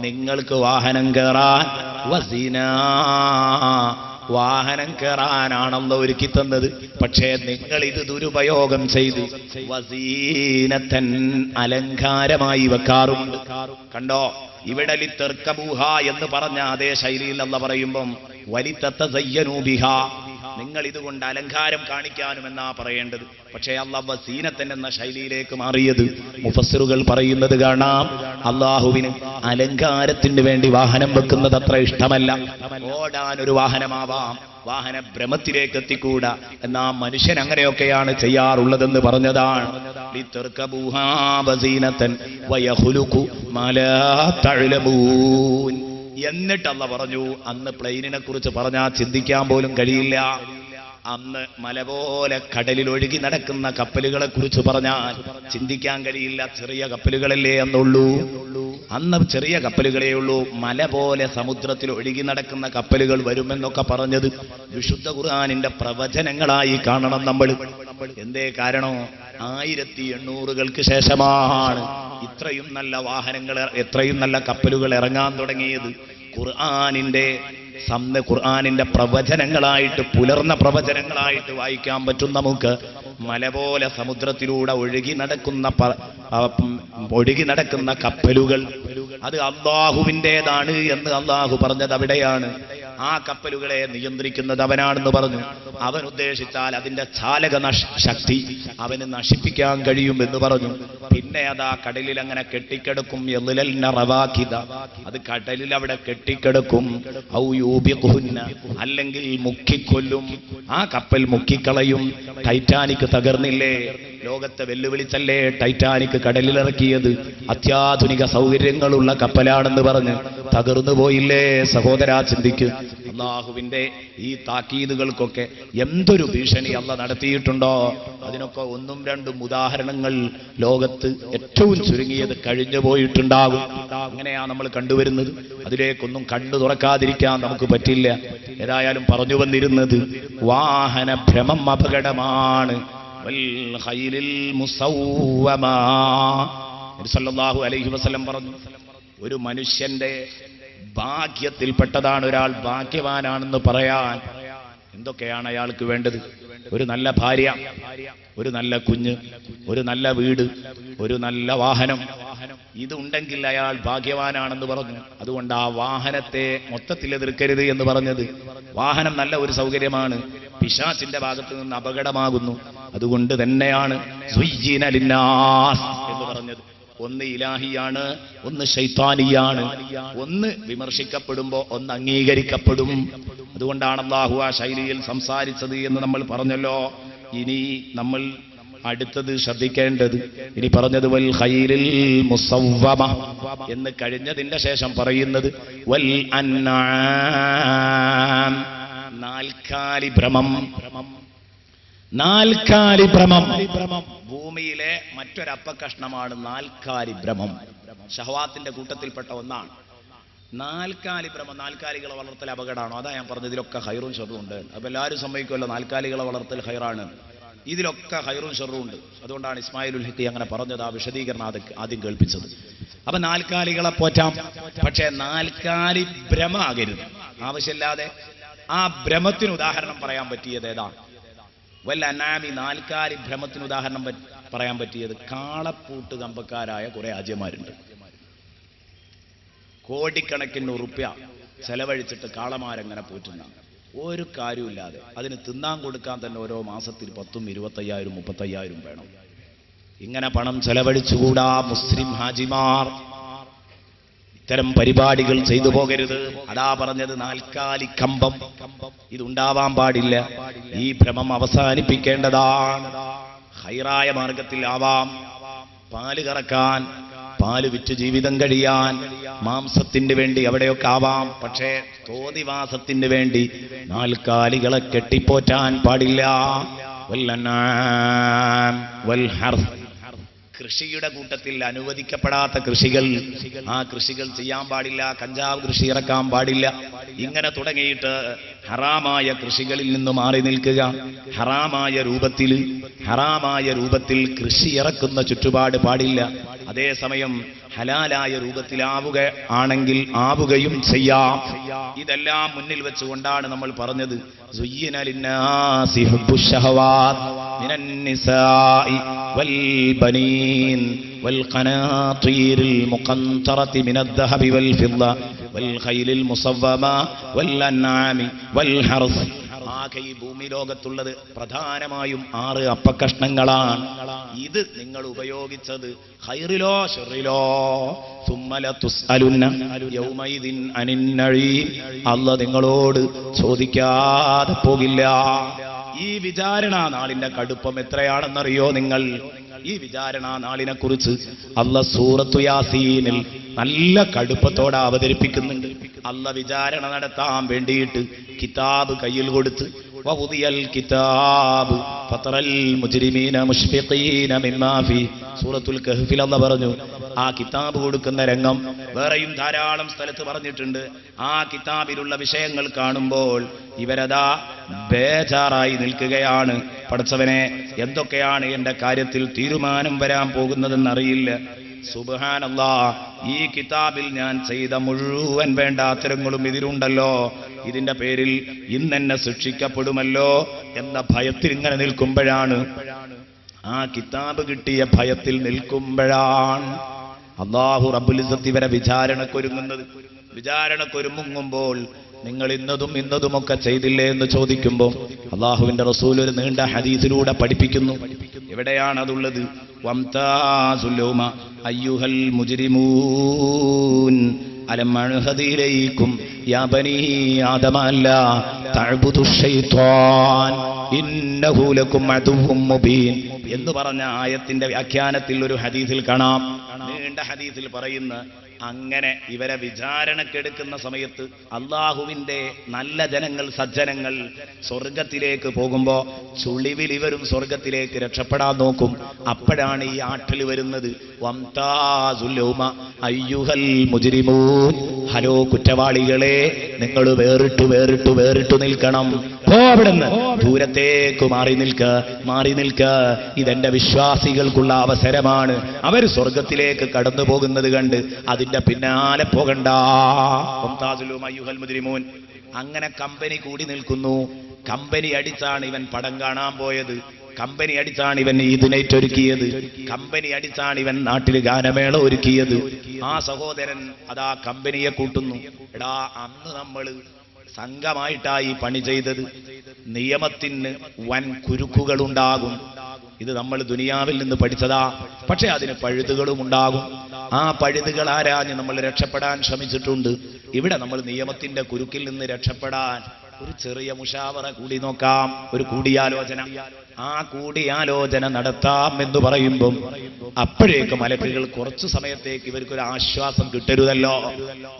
നിങ്ങൾക്ക് വാഹനം കയറാൻ. വസീനാ, വാഹനം കയറാനാണല്ലോ ഒരുക്കി തന്നത്. പക്ഷേ നിങ്ങൾ ഇത് ദുരുപയോഗം ചെയ്ത് വസീനത്തൻ, അലങ്കാരമായി വെക്കാറുണ്ട്. കണ്ടോ, ഇവിടെ ലിതർകബൂഹ എന്ന് പറഞ്ഞ അതേ ശൈലിയിൽ അല്ലാഹു പറയുമ്പം വലിതതസയ്യനൂ ബിഹാ, നിങ്ങൾ ഇതുകൊണ്ട് അലങ്കാരം കാണിക്കാനും എന്നാ പറയേണ്ടത്. പക്ഷേ അല്ലാഹു വസീനത്തൻ എന്ന ശൈലിയിലേക്ക് മാറിയത് മുഫസ്സിറുകൾ പറയുന്നത് കാണാം. അല്ലാഹുവിന് അലങ്കാരത്തിന് വേണ്ടി വാഹനം വെക്കുന്നത് അത്ര ഇഷ്ടമല്ല. ഓടാൻ ഒരു വാഹനമാവാം, വാഹന ഭ്രമത്തിലേക്ക് എത്തിക്കൂടാ. എന്നാ മനുഷ്യൻ അങ്ങനെയൊക്കെയാണ് ചെയ്യാറുള്ളതെന്ന് പറഞ്ഞതാണ്. ലിതർകബൂഹാ വസീനത്തൻ വയഖ്ലുഖു മാ ലാ തഅലമൂൻ. എന്നിട്ട് അല്ലാഹു പറഞ്ഞു, അന്ന് പ്ലെയിനിനെ കുറിച്ച് പറഞ്ഞാൽ ചിന്തിക്കാൻ പോലും കഴിയില്ല. അന്ന് മല പോലെ കടലിൽ ഒഴുകി നടക്കുന്ന കപ്പലുകളെ കുറിച്ച് പറഞ്ഞാൽ ചിന്തിക്കാൻ കഴിയില്ല. ചെറിയ കപ്പലുകളല്ലേ അന്നുള്ളൂ. അന്ന് ചെറിയ കപ്പലുകളേ ഉള്ളൂ. മല പോലെ സമുദ്രത്തിൽ ഒഴുകി നടക്കുന്ന കപ്പലുകൾ വരുമെന്നൊക്കെ പറഞ്ഞത് വിശുദ്ധ ഖുർആനിന്റെ പ്രവചനങ്ങളായി കാണണം നമ്മൾ. എന്തേ കാരണം? 1800 ശേഷമാണ് ഇത്രയും നല്ല വാഹനങ്ങൾ, എത്രയും നല്ല കപ്പലുകൾ ഇറങ്ങാൻ തുടങ്ങിയത്. ഖുർആനിന്റെ പ്രവചനങ്ങളായിട്ട്, പുലർന്ന പ്രവചനങ്ങളായിട്ട് വായിക്കാൻ പറ്റും നമുക്ക്. മല പോലെ സമുദ്രത്തിലൂടെ ഒഴുകി നടക്കുന്ന കപ്പലുകൾ, അത് അല്ലാഹുവിൻ്റെതാണ് എന്ന് അല്ലാഹു പറഞ്ഞത് അവിടെയാണ്. ആ കപ്പലുകളെ നിയന്ത്രിക്കുന്നത് അവനാണെന്ന് പറഞ്ഞു. അവൻ ഉദ്ദേശിച്ചാൽ അതിന്റെ ചാലക ശക്തി അവന് നശിപ്പിക്കാൻ കഴിയുമെന്ന് പറഞ്ഞു. പിന്നെ അതാ കടലിൽ അങ്ങനെ കെട്ടിക്കിടക്കും. അത് കടലിൽ അവിടെ കെട്ടിക്കിടക്കും. ഔ യൂബിഖുന്ന, അല്ലെങ്കിൽ മുക്കിക്കൊല്ലും. ആ കപ്പൽ മുക്കിക്കളയും. ടൈറ്റാനിക് തകർന്നില്ലേ? ലോകത്തെ വെല്ലുവിളിച്ചല്ലേ ടൈറ്റാനിക് കടലിലിറക്കിയത്? അത്യാധുനിക സൗകര്യങ്ങളുള്ള കപ്പലാണെന്ന് പറഞ്ഞ് തകർന്നു പോയില്ലേ സഹോദരാ? ചിന്തിക്ക്. അല്ലാഹുവിന്റെ ഈ താക്കീതുകൾക്കൊക്കെ എന്തൊരു ഭീഷണി അല്ലാഹു നടത്തിയിട്ടുണ്ടോ? അതിനൊക്കെ 1-2 ഉദാഹരണങ്ങൾ ലോകത്ത് ഏറ്റവും ചുരുങ്ങിയത് കഴിഞ്ഞു പോയിട്ടുണ്ടാകും. അങ്ങനെയാ നമ്മൾ കണ്ടുവരുന്നത്. അതിലേക്കൊന്നും കണ്ണു തുറക്കാതിരിക്കാൻ നമുക്ക് പറ്റില്ല. ഏതായാലും പറഞ്ഞു വന്നിരുന്നത് വാഹന ഭ്രമം അപകടമാണ്. വൽ ഖൈലിൽ മുസവ്വമാ, നബി സല്ലല്ലാഹു അലൈഹി വസല്ലം പറഞ്ഞു, ഒരു മനുഷ്യന്റെ ഭാഗ്യത്തിൽപ്പെട്ടതാണ് ഒരാൾ ഭാഗ്യവാനാണെന്ന് പറയാൻ. എന്തൊക്കെയാണ് അയാൾക്ക് വേണ്ടത്? ഒരു നല്ല ഭാര്യ, ഒരു നല്ല കുഞ്ഞ്, ഒരു നല്ല വീട്, ഒരു നല്ല വാഹനം. ഇതുണ്ടെങ്കിൽ അയാൾ ഭാഗ്യവാനാണെന്ന് പറഞ്ഞു. അതുകൊണ്ട് ആ വാഹനത്തെ മൊത്തത്തിൽ എതിർക്കരുത് എന്ന് പറഞ്ഞത്. വാഹനം നല്ല ഒരു സൗകര്യമാണ്, പിശാചിന്റെ ഭാഗത്ത് നിന്ന് അപകടമാകുന്നു. അതുകൊണ്ട് തന്നെയാണ് സുയ്യിന ലിന്നാസ് എന്ന് പറഞ്ഞത്. ഒന്ന് ഇലാഹിയാണ്, ഒന്ന് ശൈത്താനിയാണ്. ഒന്ന് വിമർശിക്കപ്പെടുമ്പോ ഒന്ന് അംഗീകരിക്കപ്പെടും. അതുകൊണ്ടാണ് അല്ലാഹു ആ ശൈലിയിൽ സംസാരിച്ചത് എന്ന് നമ്മൾ പറഞ്ഞല്ലോ. ഇനി നമ്മൾ അടുത്തത് ശ്രദ്ധിക്കേണ്ടത്, ഇനി പറഞ്ഞത് വൽ ഖൈലിൽ മുസവ്വമ എന്ന് കഴിഞ്ഞതിന്റെ ശേഷം പറയുന്നത് വൽ അൻആം, നാൽക്കാലി ഭ്രമം. നാൽക്കാലി ഭ്രമം ഭൂമിയിലെ മറ്റൊരപ്പകഷ്ണമാണ് നാൽക്കാലി ഭ്രമം. ഷഹവാത്തിന്റെ കൂട്ടത്തിൽപ്പെട്ട ഒന്നാണ് നാൽക്കാലി ഭ്രമം. നാൽക്കാലികളെ വളർത്തൽ അപകടമാണോ? അതാ ഞാൻ പറഞ്ഞതിലൊക്കെ ഹൈറും ഷെറും ഉണ്ട്. അപ്പൊ എല്ലാവരും സമ്മതിക്കുമല്ലോ നാൽക്കാലികളെ വളർത്തൽ ഹൈറാണ്. ഇതിലൊക്കെ ഹൈറും ഷെറും ഉണ്ട്. അതുകൊണ്ടാണ് ഇസ്മായിലുൽ ഹഖി അങ്ങനെ പറഞ്ഞത്. ആ വിശദീകരണം ആദ്യം കേൾപ്പിച്ചത്. അപ്പൊ നാൽക്കാലികളെ പോറ്റാം, പക്ഷേ നാൽക്കാലി ഭ്രമാകരുത് ആവശ്യമില്ലാതെ. ആ ഭ്രമത്തിന് ഉദാഹരണം പറയാൻ പറ്റിയത് ഏതാണ്? വല്ല അനാമി, നാൽക്കാലി ഭ്രമത്തിന് ഉദാഹരണം പറയാൻ പറ്റിയത് കാളപ്പൂട്ട് കമ്പക്കാരായ കുറെ ആജ്യന്മാരുണ്ട്. കോടിക്കണക്കിന് ഉറുപ്പ്യ ചെലവഴിച്ചിട്ട് കാളമാരെങ്ങനെ പോറ്റുന്ന ഒരു കാര്യമില്ലാതെ. അതിന് തിന്നാൻ കൊടുക്കാൻ തന്നെ ഓരോ മാസത്തിൽ 10,000, 25,000, 30,000 വേണം. ഇങ്ങനെ പണം ചെലവഴിച്ചുകൂടാ. മുസ്ലിം ഹാജിമാർ ഇത്തരം പരിപാടികൾ ചെയ്തു പോകരുത്. അതാ പറഞ്ഞത് നാൽക്കാലി കമ്പം ഇതുണ്ടാവാൻ പാടില്ല. ഈ ഭ്രമം അവസാനിപ്പിക്കേണ്ടതാണ്. ഹൈറായ മാർഗത്തിൽ ആവാം. പാല് കറക്കാൻ, പാല് വിറ്റ് ജീവിതം കഴിയാൻ, മാംസത്തിന് വേണ്ടി അവിടെയൊക്കെ ആവാം. പക്ഷേ തോന്നിവാസത്തിന് വേണ്ടി നാൽക്കാലികളെ കെട്ടിപ്പോറ്റാൻ പാടില്ല. കൃഷിയുടെ കൂട്ടത്തിൽ അനുവദിക്കപ്പെടാത്ത കൃഷികൾ, ആ കൃഷികൾ ചെയ്യാൻ പാടില്ല. കഞ്ചാവ് കൃഷി ഇറക്കാൻ പാടില്ല. ഇങ്ങനെ തുടങ്ങിയിട്ട് ഹറാമായ കൃഷികളിൽ നിന്ന് മാറി നിൽക്കുക. ഹറാമായ രൂപത്തിൽ കൃഷി ഇറക്കുന്ന ചുറ്റുപാട് പാടില്ല. അതേസമയം ഹലാലായ രൂപത്തിലാവുക ആണെങ്കിൽ ആവുകയും ചെയ്യാം. ഇതെല്ലാം മുന്നിൽ വെച്ചുകൊണ്ടാണ് നമ്മൾ പറഞ്ഞത് സുയ്യിന ലിന്നാസി ഹുബ്ബുശ് ശഹവാത്ത് മിനൻ നിസാഇ വൽ ബനീൻ വൽ ഖനാതീരിൽ മുഖന്തറതി മിനദ് ദഹബി വൽ ഫിദ്ദ വൽ ഖൈലിൽ മുസവ്വമ വൽ അൻആമി വൽ ഹർസ്. ആകെ ഈ ഭൂമി ലോകത്തുള്ളത് പ്രധാനമായും 6 അപ്പകഷ്ണങ്ങളാണ്. ഇത് നിങ്ങൾ ഉപയോഗിച്ചത് ഖൈറിലോ ശർറിലോ സുമ്മല തുസ്അലുന്ന യൗമൈദിൻ അനിൻ നഈം. അല്ലാഹ് നിങ്ങളോട് ചോദിക്കാതെ പോകില്ല. ഈ വിചാരണ നാളിന്റെ കടുപ്പം എത്രയാണെന്നറിയോ നിങ്ങൾ? ഈ വിചാരണ നാളിനെ കുറിച്ച് അല്ലാഹ് സൂറത്തു യാസീനിൽ നല്ല കടുപ്പത്തോടെ അവതരിപ്പിക്കുന്നുണ്ട്. അല്ലാഹ് വിചാരണ നടത്താൻ വേണ്ടിയിട്ട് കിതാബ് കയ്യിൽ കൊടുത്ത് വഉദിയൽ കിതാബ് ഫതറൽ മുജ്രിമീന മുശ്ഫിഖീന മിമ്മാ ഫീ. സൂറത്തുൽ കഹ്ഫിൽ അല്ലാഹ് പറഞ്ഞു ആ കിതാബ് കൊടുക്കുന്ന രംഗം വേറെയും ധാരാളം സ്ഥലത്ത് പറഞ്ഞിട്ടുണ്ട്. ആ കിതാബിലുള്ള വിഷയങ്ങൾ കാണുമ്പോൾ ഇവരതാ ബേജാറായി നിൽക്കുകയാണ്. പടച്ചവനെ, എന്തൊക്കെയാണ് എന്റെ കാര്യത്തിൽ തീരുമാനം വരാൻ പോകുന്നതെന്നറിയില്ല. സുബ്ഹാനല്ലാഹ്, ഈ കിതാബിൽ ഞാൻ ചെയ്ത മുഴുവൻ വേണ്ടാത്തരങ്ങളും ഇതിലുണ്ടല്ലോ. ഇതിന്റെ പേരിൽ ഇന്നെന്നെ ശിക്ഷിക്കപ്പെടുമല്ലോ എന്ന ഭയത്തിൽ ഇങ്ങനെ നിൽക്കുമ്പോഴാണ്, ആ കിതാബ് കിട്ടിയ ഭയത്തിൽ നിൽക്കുമ്പോഴാണ് അല്ലാഹു റബ്ബുൽ ഇസ്സത്ത് ഇവരെ വിചാരണക്കൊരുങ്ങുന്നത്. വിചാരണക്കൊരുങ്ങുമ്പോൾ നിങ്ങൾ ഇന്നതുമൊക്കെ ചെയ്തില്ലേ എന്ന് ചോദിക്കുമ്പോൾ അല്ലാഹുവിന്റെ റസൂൽ ഒരു നീണ്ട ഹദീസിലൂടെ പഠിപ്പിക്കുന്നു. എവിടെയാണ് അതുള്ളത്? വംതാസുൽ യൗമ അയ്യുഹൽ മുജ്രിമൂൻ അലം അൻഹദി ഇലൈക്കും യാ ബനീ ആദമ അല്ലാ തഅബുദുശ് ശൈത്വാൻ ഇന്നഹു ലക്കും അദുവ്വും മുബീൻ എന്ന് പറഞ്ഞ ആയത്തിന്റെ വ്യാഖ്യാനത്തിൽ ഒരു ഹദീസിൽ കാണാം. നീണ്ട ഹദീസിൽ പറയുന്ന അങ്ങനെ ഇവരെ വിചാരണക്കെടുക്കുന്ന സമയത്ത് അള്ളാഹുവിന്റെ നല്ല ജനങ്ങൾ, സജ്ജനങ്ങൾ സ്വർഗത്തിലേക്ക് പോകുമ്പോ ചുളിവിൽ ഇവരും സ്വർഗത്തിലേക്ക് രക്ഷപ്പെടാൻ നോക്കും. അപ്പോഴാണ് ഈ ആട്ടിൽ വരുന്നത് വംതാസുൽ യൗമ അയ്യുഹൽ മുജ്രിമൂൻ. ഹലോ കുറ്റവാളികളെ, നിങ്ങൾ വേറിട്ടു നിൽക്കണം. അവിടുന്ന് ദൂരത്തേക്ക് മാറി നിൽക്ക. ഇതെന്റെ വിശ്വാസികൾക്കുള്ള അവസരമാണ്. അവർ സ്വർഗത്തിലേക്ക് കടന്നു പോകുന്നത് കണ്ട് അതിന്റെ പിന്നാലെ പോകണ്ട. അങ്ങനെ കമ്പനി കൂടി നിൽക്കുന്നു. കമ്പനി അടിച്ചാണ് ഇവൻ പടം കാണാൻ പോയത്. കമ്പനി അടിച്ചാണ് ഇവൻ ഈദ് നൈറ്റ് ഒരുക്കിയത്. കമ്പനി അടിച്ചാണ് ഇവൻ നാട്ടിൽ ഗാനമേള ഒരുക്കിയത്. ആ സഹോദരൻ അതാ കമ്പനിയെ കൂട്ടുന്നു. എടാ, അന്ന് നമ്മൾ സംഘമായിട്ടായി പണി ചെയ്തത്. നിയമത്തിന് വൻ കുരുക്കുകളുണ്ടാകും. ഇത് നമ്മൾ ദുനിയാവിൽ നിന്ന് പഠിച്ചതാ. പക്ഷെ അതിന് പഴുതുകളും ഉണ്ടാകും. ആ പഴുതുകൾ ആരാഞ്ഞ് നമ്മൾ രക്ഷപ്പെടാൻ ശ്രമിച്ചിട്ടുണ്ട്. ഇവിടെ നമ്മൾ നിയമത്തിന്റെ കുരുക്കിൽ നിന്ന് രക്ഷപ്പെടാൻ ഒരു ചെറിയ മുഷാവറ കൂടി നോക്കാം, ഒരു കൂടിയാലോചന. ആ കൂടിയാലോചന നടത്താം എന്ന് പറയുമ്പം അപ്പോഴേക്ക് മലക്കുകൾ കുറച്ചു സമയത്തേക്ക് ഇവർക്കൊരു ആശ്വാസം കിട്ടരുതല്ലോ.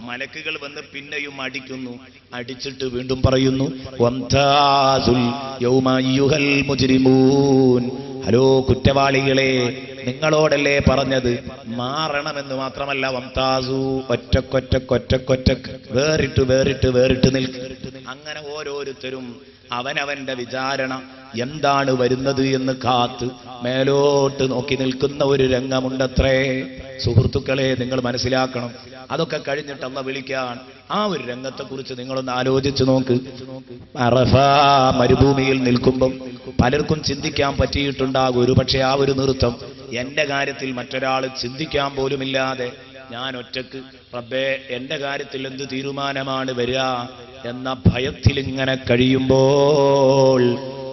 മലക്കുകൾ വന്ന് പിന്നെയും അടിക്കുന്നു. അടിച്ചിട്ട് വീണ്ടും പറയുന്നു, വംതാസുൽ യൗമ അയ്യുഹൽ മുജ്രിമൂൻ. ഹലോ കുറ്റവാളികളെ, നിങ്ങളോടല്ലേ പറഞ്ഞത് മാറണമെന്ന് മാത്രമല്ല, വംതാസു, ഒറ്റക്കൊറ്റക്കൊറ്റക്കൊറ്റക്ക്, വേറിട്ട് വേറിട്ട് വേറിട്ട് നിൽക്ക്. അങ്ങനെ ഓരോരുത്തരും അവനവന്റെ വിചാരണ എന്താണ് വരുന്നത് എന്ന് കാത്ത് മേലോട്ട് നോക്കി നിൽക്കുന്ന ഒരു രംഗമുണ്ടത്രേ. സുഹൃത്തുക്കളെ, നിങ്ങൾ മനസ്സിലാക്കണം. അതൊക്കെ കഴിഞ്ഞിട്ട് അല്ലാഹ് വിളിക്കാൻ ആ ഒരു രംഗത്തെക്കുറിച്ച് നിങ്ങളൊന്ന് ആലോചിച്ച് നോക്ക്. അറഫ മരുഭൂമിയിൽ നിൽക്കുമ്പം പലർക്കും ചിന്തിക്കാൻ പറ്റിയിട്ടുണ്ടാകും ഒരു പക്ഷേ ആ ഒരു നൃത്തം. എന്റെ കാര്യത്തിൽ മറ്റൊരാൾ ചിന്തിക്കാൻ പോലുമില്ലാതെ ഞാൻ ഒറ്റക്ക്, റബ്ബേ എന്റെ കാര്യത്തിൽ എന്ത് തീരുമാനമാണ് വരിക എന്ന ഭയത്തിൽ ഇങ്ങനെ കഴിയുമ്പോൾ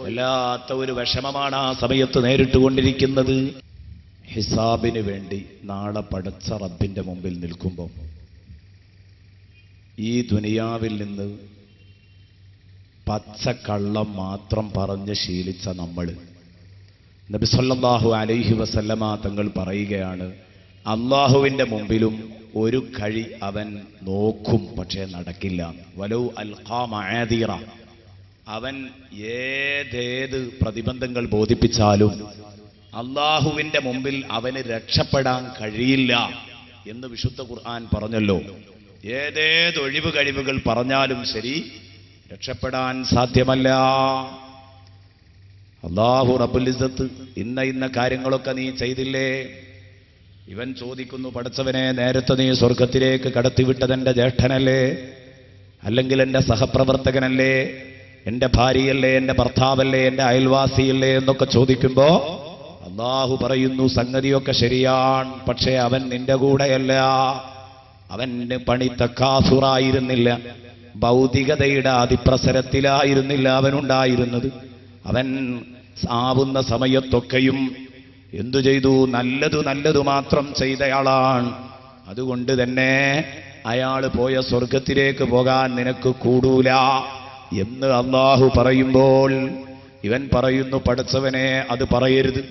വല്ലാത്ത ഒരു വിഷമമാണ് ആ സമയത്ത് നേരിട്ടുകൊണ്ടിരിക്കുന്നത്. ഹിസാബിന് വേണ്ടി നാളെ പടച്ച റബ്ബിന്റെ മുമ്പിൽ നിൽക്കുമ്പോൾ ഈ ദുനിയാവിൽ നിന്ന് പച്ചക്കള്ളം മാത്രം പറഞ്ഞ് ശീലിച്ച നമ്മൾ, നബി സല്ലല്ലാഹു അലൈഹി വസല്ലമ തങ്ങൾ പറയുകയാണ്, അള്ളാഹുവിന്റെ മുമ്പിലും ഒരു കഴി അവൻ നോക്കും, പക്ഷേ നടക്കില്ല. വലൗ അൽഖാ മആദീറ, അവൻ ഏതേത് പ്രതിബന്ധങ്ങൾ ബോധിപ്പിച്ചാലും അള്ളാഹുവിന്റെ മുമ്പിൽ അവന് രക്ഷപ്പെടാൻ കഴിയില്ല എന്ന് വിശുദ്ധ ഖുർആൻ പറഞ്ഞല്ലോ. ഏതേത് ഒഴിവ് കഴിവുകൾ പറഞ്ഞാലും ശരി, രക്ഷപ്പെടാൻ സാധ്യമല്ല. അല്ലാഹു റബ്ബുൽ ഇസ്സത്ത് ഇന്ന കാര്യങ്ങളൊക്കെ നീ ചെയ്തില്ലേ? ഇവൻ ചോദിക്കുന്നു, പടച്ചവനെ, നേരത്തെ നീ സ്വർഗത്തിലേക്ക് കടത്തിവിട്ടതെന്റെ ജ്യേഷ്ഠനല്ലേ, അല്ലെങ്കിൽ എന്റെ സഹപ്രവർത്തകനല്ലേ, എന്റെ ഭാര്യയല്ലേ, എന്റെ ഭർത്താവല്ലേ, എന്റെ അയൽവാസിയല്ലേ എന്നൊക്കെ ചോദിക്കുമ്പോ അല്ലാഹു പറയുന്നു, സംഗതിയൊക്കെ ശരിയാണ്, പക്ഷേ അവൻ നിന്റെ കൂടെയല്ല. അവന് പണി തക്കാസുറായിരുന്നില്ല, ഭൗതികതയുടെ അതിപ്രസരത്തിലായിരുന്നില്ല അവനുണ്ടായിരുന്നത്. അവൻ ആവുന്ന സമയത്തൊക്കെയും എന്തു ചെയ്തു? നല്ലതു മാത്രം ചെയ്തയാളാണ്. അതുകൊണ്ട് തന്നെ അയാൾ പോയ സ്വർഗത്തിലേക്ക് പോകാൻ നിനക്ക് കൂടൂല എന്ന് അല്ലാഹു പറയുമ്പോൾ ഇവൻ പറയുന്നു, പടച്ചവനെ അത് പറയരുത്.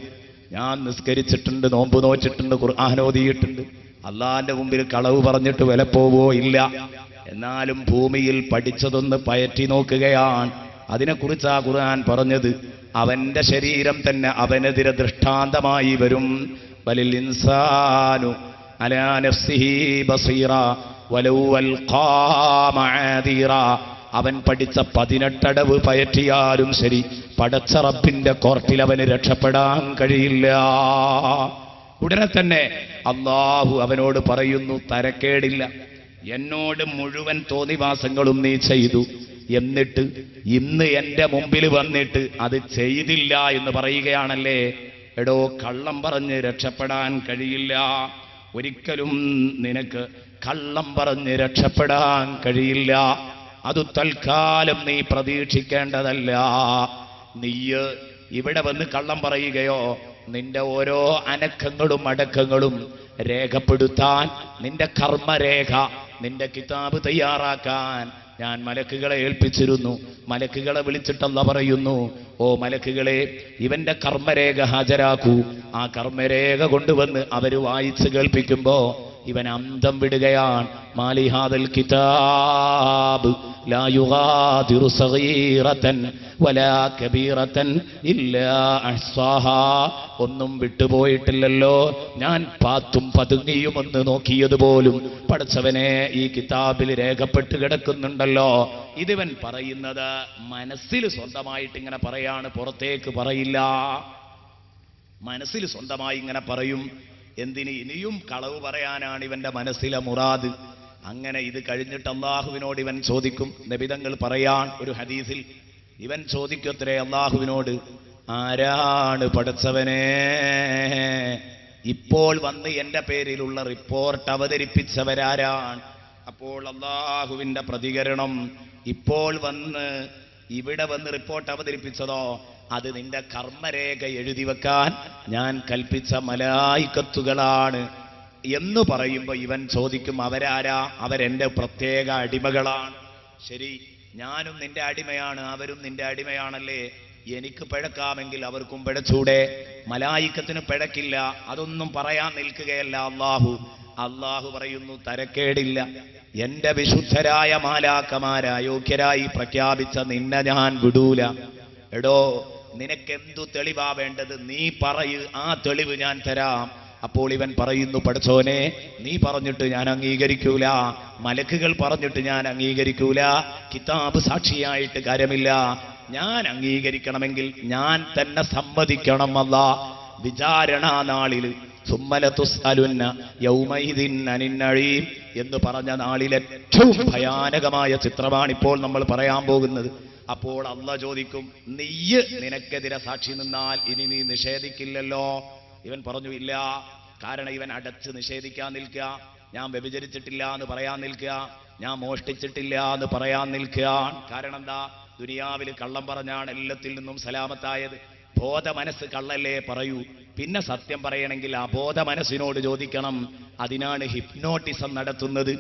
ഞാൻ നിസ്കരിച്ചിട്ടുണ്ട്, നോമ്പ് നോച്ചിട്ടുണ്ട്, ഖുർആൻ ഓതിയിട്ടുണ്ട്, അള്ളാന്റെ മുമ്പിൽ കളവ് പറഞ്ഞിട്ട് വില പോവോ ഇല്ല. എന്നാലും ഭൂമിയിൽ പഠിച്ചതൊന്ന് പയറ്റി നോക്കുകയാണ്. അതിനെക്കുറിച്ചാ ഖുർആൻ പറഞ്ഞത്. അവന്റെ ശരീരം തന്നെ അവനെതിരെ ദൃഷ്ടാന്തമായി വരും. ബലിൽ ഇൻസാനു അലാ നഫ്സിഹി ബസീറ വലൗ അൽഖാ മആദീറ. അവൻ പഠിച്ച 18 അടവ് പയറ്റിയാലും ശരി, പടച്ച റബ്ബിന്റെ കോർട്ടിൽ അവന് രക്ഷപ്പെടാൻ കഴിയില്ല. ഉടനെ തന്നെ അല്ലാഹു അവനോട് പറയുന്നു, തരക്കേടില്ല, എന്നോട് മുഴുവൻ തോന്നിവാസങ്ങളും നീ ചെയ്തു, എന്നിട്ട് ഇന്ന് എന്റെ മുമ്പിൽ വന്നിട്ട് അത് ചെയ്തില്ല എന്ന് പറയുകയാണല്ലേ? എടോ, കള്ളം പറഞ്ഞ് രക്ഷപ്പെടാൻ കഴിയില്ല. ഒരിക്കലും നിനക്ക് കള്ളം പറഞ്ഞ് രക്ഷപ്പെടാൻ കഴിയില്ല. അത് തൽക്കാലം നീ പ്രതീക്ഷിക്കേണ്ടതല്ല. നീ ഇവിടെ വന്ന് കള്ളം പറയുകയോ, നിന്റെ ഓരോ അനക്കങ്ങളും അടക്കങ്ങളും രേഖപ്പെടുത്താൻ, നിന്റെ കർമ്മരേഖ, നിന്റെ കിതാബ് തയ്യാറാക്കാൻ ഞാൻ മലക്കുകളെ ഏൽപ്പിച്ചിരുന്നു. മലക്കുകളെ വിളിച്ചിട്ടല്ല പറയുന്നു, ഓ മലക്കുകളെ, ഇവന്റെ കർമ്മരേഖ ഹാജരാക്കൂ. ആ കർമ്മരേഖ കൊണ്ടുവന്ന് അവര് വായിച്ച് കേൾപ്പിക്കുമ്പോ ഇവൻ അന്തം വിടുകയാണ്. മാലിഹാദൽ കിതാബ് ലാ യുഗാദിറു സഗീറതൻ വലാ കബീറതൻ ഇല്ലാ അഹ്സാഹാ. ഒന്നും വിട്ടുപോയിട്ടില്ലല്ലോ, ഞാൻ പാത്തും പതുങ്ങിയും ഒന്ന് നോക്കിയതുപോലും പടച്ചവനെ ഈ കിതാബിൽ രേഖപ്പെട്ട് കിടക്കുന്നുണ്ടല്ലോ. ഇതിവൻ പറയുന്നത് മനസ്സിൽ സ്വന്തമായിട്ട് ഇങ്ങനെ പറയാണ്, പുറത്തേക്ക് പറയില്ല. മനസ്സിൽ സ്വന്തമായി ഇങ്ങനെ പറയും. എന്തിന്? ഇനിയും കളവ് പറയാനാണ് ഇവന്റെ മനസ്സിലെ മുറാദ്. അങ്ങനെ ഇത് കഴിഞ്ഞിട്ട് അള്ളാഹുവിനോട് ഇവൻ ചോദിക്കും. നബിതങ്ങൾ പറയാൻ ഒരു ഹദീസിൽ ഇവൻ ചോദിക്കത്രേ അള്ളാഹുവിനോട്, ആരാണ് പടച്ചവനെ ഇപ്പോൾ വന്ന് എന്റെ പേരിലുള്ള റിപ്പോർട്ട് അവതരിപ്പിച്ചവരാരാണ്? അപ്പോൾ അള്ളാഹുവിന്റെ പ്രതികരണം, ഇപ്പോൾ വന്ന് ഇവിടെ വന്ന് റിപ്പോർട്ട് അവതരിപ്പിച്ചതോ അത് നിന്റെ കർമ്മരേഖ എഴുതി വെക്കാൻ ഞാൻ കൽപ്പിച്ച മലായിക്കത്തുകളാണ് എന്ന് പറയുമ്പോൾ ഇവൻ ചോദിക്കും, അവരാരാ? അവരെന്റെ പ്രത്യേക അടിമകളാണ്. ശരി, ഞാനും നിന്റെ അടിമയാണ്, അവരും നിന്റെ അടിമയാണല്ലേ, എനിക്ക് പിഴക്കാമെങ്കിൽ അവർക്കും പിഴച്ചൂടെ? മലായിക്കത്തിന് പിഴക്കില്ല. അതൊന്നും പറയാൻ നിൽക്കുകയല്ല അള്ളാഹു പറയുന്നു, തരക്കേടില്ല. എന്റെ വിശുദ്ധരായ മാലാക്കമാരാ യോഗ്യരായി പ്രഖ്യാപിച്ച നിന്നെ ഞാൻ വിടൂല. എടോ, നിനക്കെന്തു തെളിവാ വേണ്ടത്? നീ പറയ്, ആ തെളിവ് ഞാൻ തരാം. അപ്പോൾ ഇവൻ പറയുന്നു, പഠിച്ചോനെ, നീ പറഞ്ഞിട്ട് ഞാൻ അംഗീകരിക്കൂല, മലക്കുകൾ പറഞ്ഞിട്ട് ഞാൻ അംഗീകരിക്കൂല, കിതാബ് സാക്ഷിയായിട്ട് കാര്യമില്ല. ഞാൻ അംഗീകരിക്കണമെങ്കിൽ ഞാൻ തന്നെ സമ്മതിക്കണം. അല്ലാ, വിചാരണാ നാളിൽ സുമ്മലതുസ്അലുന്ന യൗമൈദിൻ അനിൻ നഈം എന്ന് പറഞ്ഞ നാളിൽ ഏറ്റവും ഭയാനകമായ ചിത്രമാണ് ഇപ്പോൾ നമ്മൾ പറയാൻ പോകുന്നത്. അപ്പോൾ അല്ലാഹ് ചോദിക്കും, നീയ് നിനക്കെതിരെ സാക്ഷി നിന്നാൽ ഇനി നീ നിഷേധിക്കില്ലല്ലോ? ഇവൻ പറഞ്ഞു, ഇല്ല. കാരണം ഇവൻ അടച്ച് നിഷേധിക്കാൻ നിൽക്കുക, ഞാൻ വ്യഭിചരിച്ചിട്ടില്ല എന്ന് പറയാൻ നിൽക്കുക, ഞാൻ മോഷ്ടിച്ചിട്ടില്ല എന്ന് പറയാൻ നിൽക്കുക. കാരണം എന്താ? ദുനിയാവിൽ കള്ളം പറഞ്ഞാണ് എല്ലാത്തിൽ നിന്നും സലാമത്തായത്. ബോധ മനസ്സ് കള്ളല്ലേ പറയൂ. പിന്നെ സത്യം പറയണമെങ്കിൽ അബോധ മനസ്സിനോട് ചോദിക്കണം. അതിനാണ് ഹിപ്നോട്ടിസം നടത്തുന്നത്.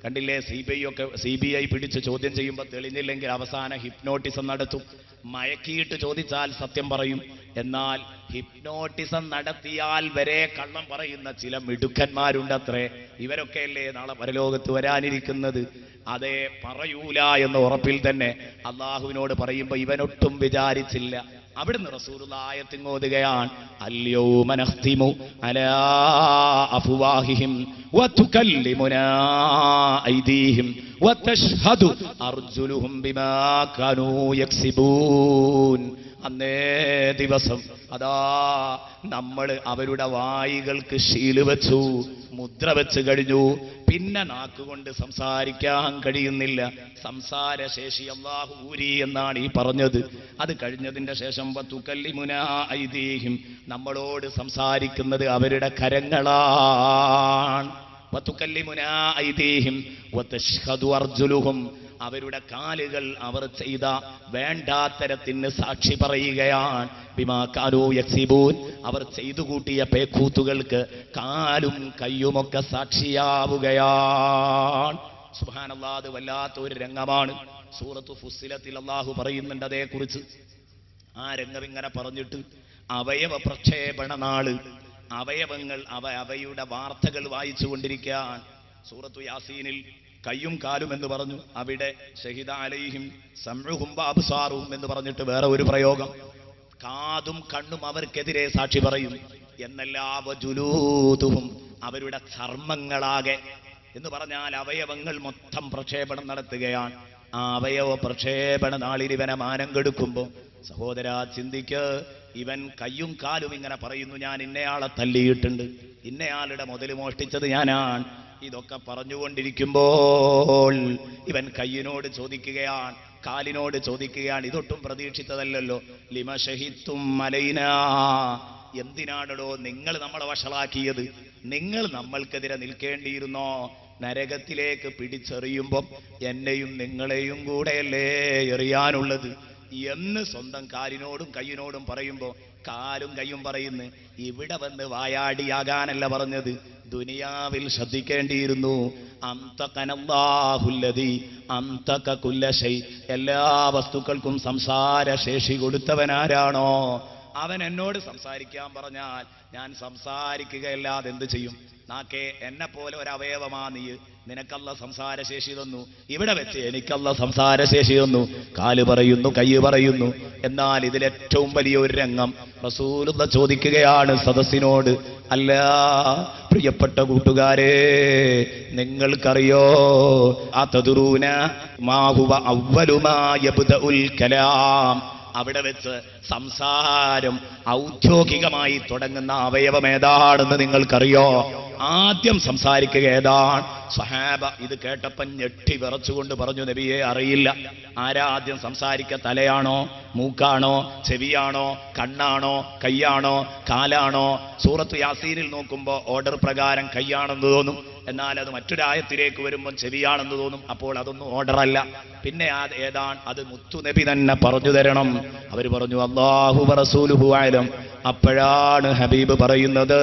കണ്ടില്ലേ, CBI പിടിച്ച് ചോദ്യം ചെയ്യുമ്പോൾ തെളിഞ്ഞില്ലെങ്കിൽ അവസാനം ഹിപ്നോട്ടിസം നടത്തും. മയക്കിയിട്ട് ചോദിച്ചാൽ സത്യം പറയും. എന്നാൽ ഹിപ്നോട്ടിസം നടത്തിയാൽ വരെ കള്ളം പറയുന്ന ചില മിടുക്കന്മാരുണ്ടത്രേ. ഇവരൊക്കെയല്ലേ നാളെ പരലോകത്ത് വരാനിരിക്കുന്നത്. അതേ, പറയൂല എന്ന ഉറപ്പിൽ തന്നെ അള്ളാഹുവിനോട് പറയുമ്പോൾ ഇവനൊട്ടും വിചാരിച്ചില്ല. അവിടുന്ന് റസൂലുള്ളാഹി ആയത്തിങ്ങോതുകയാണ്, അൽയൗമ നഖ്തിമു അലാ അഫ്വാഹിഹിം വതുകല്ലിമുനാ ഐദീഹിം വതശ്ഹദു അർജുലുഹും ബിമാ കാനൂ യക്സിബൂൻ. അന്നേ ദിവസം അതാ നമ്മൾ അവരുടെ വായികൾക്ക് ശീല് വെച്ചു, മുദ്ര വെച്ച് കഴിഞ്ഞു. പിന്നെ നാക്കുകൊണ്ട് സംസാരിക്കാൻ കഴിയുന്നില്ല. സംസാരശേഷി അല്ലാഹു ഊരി എന്നാണ് ഈ പറഞ്ഞത്. അത് കഴിഞ്ഞതിന്റെ ശേഷം വതുകല്ലിമുനാ ഐദീഹിം, നമ്മളോട് സംസാരിക്കുന്നത് അവരുടെ കരങ്ങളാണ്. വതുകല്ലിമുനാ ഐദീഹിം വതശ്ഹദു അർജുലുഹും, അവരുടെ കാലുകൾ അവർ ചെയ്ത വേണ്ടാത്തരത്തിന് സാക്ഷി പറയുകയാണ്. ബിമാ കാനൂ യക്സിബൂൻ, അവർ ചെയ്തു കൂട്ടിയ പേക്കൂത്തുകൾക്ക് കാലും കയ്യുമൊക്കെ സാക്ഷിയാവുകയാണ്. സുബ്ഹാനല്ലാഹ്, അത് വല്ലാത്തൊരു രംഗമാണ്. സൂറത്തു ഫുസ്സിലത്തിൽ അല്ലാഹു പറയുന്നുണ്ട് അതേക്കുറിച്ച്. ആ രംഗം ഇങ്ങനെ പറഞ്ഞിട്ട്, അവയവ പ്രക്ഷേപണ നാള്, അവയവങ്ങൾ അവയുടെ വാർത്തകൾ വായിച്ചു കൊണ്ടിരിക്കാൻ. സൂറത്തു യാസീനിൽ കയ്യും കാലും എന്ന് പറഞ്ഞു. അവിടെ ഷഹിദ അലൈഹിം സംഉഹും വഅബ്സാറുഹും എന്ന് പറഞ്ഞിട്ട് വേറെ ഒരു പ്രയോഗം. കാതും കണ്ണും അവർക്കെതിരെ സാക്ഷി പറയും എന്നല്ല, വജുലൂദുഹും, അവരുടെ ചർമ്മങ്ങളാകെ എന്ന് പറഞ്ഞാൽ അവയവങ്ങൾ മൊത്തം പ്രക്ഷേപണം നടത്തുകയാണ്. ആ അവയവ പ്രക്ഷേപണ നാളിൽ ഇവനെ മാനം കെടുക്കുമ്പോൾ സഹോദരാ ചിന്തിക്ക്, ഇവൻ കയ്യും കാലും ഇങ്ങനെ പറയുന്നു, ഞാൻ ഇന്നയാളെ തല്ലിയിട്ടുണ്ട്, ഇന്നയാളുടെ മുതൽ മോഷ്ടിച്ചത് ഞാനാണ്. ഇതൊക്കെ പറഞ്ഞുകൊണ്ടിരിക്കുമ്പോൾ ഇവൻ കയ്യിനോട് ചോദിക്കുകയാണ്, കാലിനോട് ചോദിക്കുകയാണ്, ഇതൊട്ടും പ്രതീക്ഷിച്ചതല്ലല്ലോ. ലിമ ഷഹിത്തും അലൈനാ, എന്തിനാണോ നിങ്ങൾ നമ്മളെ വഷളാക്കിയത്? നിങ്ങൾ നമ്മൾക്കെതിരെ നിൽക്കേണ്ടിയിരുന്നോ? നരകത്തിലേക്ക് പിടിച്ചെറിയുമ്പം എന്നെയും നിങ്ങളെയും കൂടെയല്ലേ എറിയാനുള്ളത് എന്ന് സ്വന്തം കാലിനോടും കയ്യിനോടും പറയുമ്പോൾ കാലും കയ്യും പറയുന്നു, ഇവിടെ വന്ന് വായാടിയാകാനല്ല പറഞ്ഞത്, ദുനിയാവിൽ ശ്രദ്ധിക്കേണ്ടിയിരുന്നു. അന്തകനല്ലാഹുല്ലദീ അന്തക കുല്ല ശൈ, എല്ലാ വസ്തുക്കൾക്കും സംസാരശേഷി കൊടുത്തവനാരാണോ അവൻ എന്നോട് സംസാരിക്കാൻ പറഞ്ഞാൽ ഞാൻ സംസാരിക്കുകയല്ലാതെ എന്ത് ചെയ്യും? നാക്കേ, എന്നെ പോലെ ഒരു അവയവമാ നീ, നിനക്കല്ല സംസാരശേഷി തന്നു, ഇവിടെ വെച്ച് എനിക്കല്ല സംസാരശേഷി തന്നു. കാല് പറയുന്നു, കയ്യ് പറയുന്നു. എന്നാൽ ഇതിലേറ്റവും വലിയ ഒരു രംഗം റസൂലുള്ളാഹി ചോദിക്കുകയാണ് സദസ്സിനോട്, അല്ല പ്രിയപ്പെട്ട കൂട്ടുകാരെ, നിങ്ങൾക്കറിയോ അതദറൂന മാ ഹുവ അവ്വലു മാ യബ്ദഉൽ കലാം, അവിടെ വെച്ച് സംസാരം ഔദ്യോഗികമായി തുടങ്ങുന്ന അവയവം ഏതാണെന്ന് നിങ്ങൾക്കറിയോ? ആദ്യം സംസാരിക്കുക ഏതാണ്? സ്വഹാബ ഇത് കേട്ടപ്പം ഞെട്ടി വിറച്ചുകൊണ്ട് പറഞ്ഞു, നബിയെ അറിയില്ല. ആരാ ആദ്യം സംസാരിക്കുക? തലയാണോ, മൂക്കാണോ, ചെവിയാണോ, കണ്ണാണോ, കയ്യാണോ, കാലാണോ? സൂറത്ത് യാസീനിൽ നോക്കുമ്പോൾ ഓർഡർ പ്രകാരം കയ്യാണെന്ന് തോന്നും. എന്നാൽ അത് മറ്റൊരായത്തിലേക്ക് വരുമ്പോൾ ശരിയാണെന്ന് തോന്നും. അപ്പോൾ അതൊന്നും ഓർഡറല്ല. പിന്നെ ഏതാണ് അത് മുത്തുനബി തന്നെ പറഞ്ഞു തരണം. അവർ പറഞ്ഞു അല്ലാഹു വറസൂലുഹു അലം. അപ്പോഴാണ് ഹബീബ് പറയുന്നത്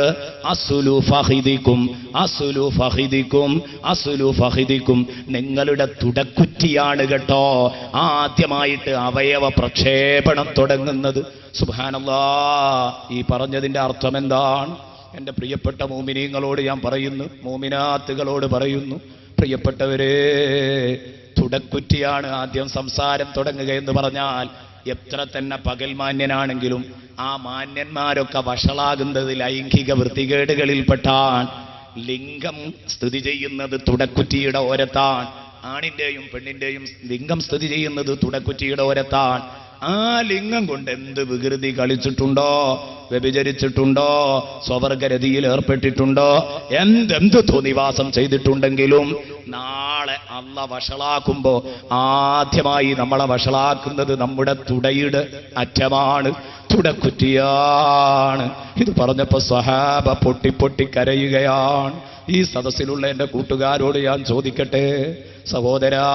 അസ്ലു ഫഖിദിക്കും അസ്ലു ഫഖിദിക്കും അസ്ലു ഫഖിദിക്കും, നിങ്ങളുടെ തുടക്കുറ്റിയാണ് കേട്ടോ ആദ്യമായിട്ട് അവയവ പ്രക്ഷേപണം തുടങ്ങുന്നത്. സുബ്ഹാനല്ലാഹ്. ഈ പറഞ്ഞതിന്റെ അർത്ഥം എന്താണ്? എൻ്റെ പ്രിയപ്പെട്ട മോമിനീങ്ങളോട് ഞാൻ പറയുന്നു, മോമിനാത്തുകളോട് പറയുന്നു, പ്രിയപ്പെട്ടവരെ, തുടക്കുറ്റിയാണ് ആദ്യം സംസാരം തുടങ്ങുക എന്ന് പറഞ്ഞാൽ എത്ര തന്നെ പകൽ മാന്യനാണെങ്കിലും ആ മാന്യന്മാരൊക്കെ വഷളാകുന്നത് ലൈംഗിക വൃത്തികേടുകളിൽപ്പെട്ടാൻ. ലിംഗം സ്ഥിതി ചെയ്യുന്നത് തുടക്കുറ്റിയുടെ ഓരത്താണ്. ആണിന്റെയും പെണ്ണിന്റെയും ലിംഗം സ്ഥിതി ചെയ്യുന്നത് തുടക്കുറ്റിയുടെ ഓരത്താണ്. ആ ലിംഗം കൊണ്ട് എന്ത് വികൃതി കളിച്ചിട്ടുണ്ടോ, വ്യഭിചരിച്ചിട്ടുണ്ടോ, സ്വവർഗരതിയിൽ ഏർപ്പെട്ടിട്ടുണ്ടോ, എന്തെന്ത് തോന്നിവാസം ചെയ്തിട്ടുണ്ടെങ്കിലും നാളെ അള്ള വഷളാക്കുമ്പോ ആദ്യമായി നമ്മളെ വഷളാക്കുന്നത് നമ്മുടെ തുടയുടെ അറ്റമാണ്, തുടക്കുറ്റിയാണ്. ഇത് പറഞ്ഞപ്പോ സ്വഹാബ പൊട്ടി പൊട്ടി കരയുകയാണ്. ഈ സദസ്സിലുള്ള എൻ്റെ കൂട്ടുകാരോട് ഞാൻ ചോദിക്കട്ടെ, സഹോദരാ,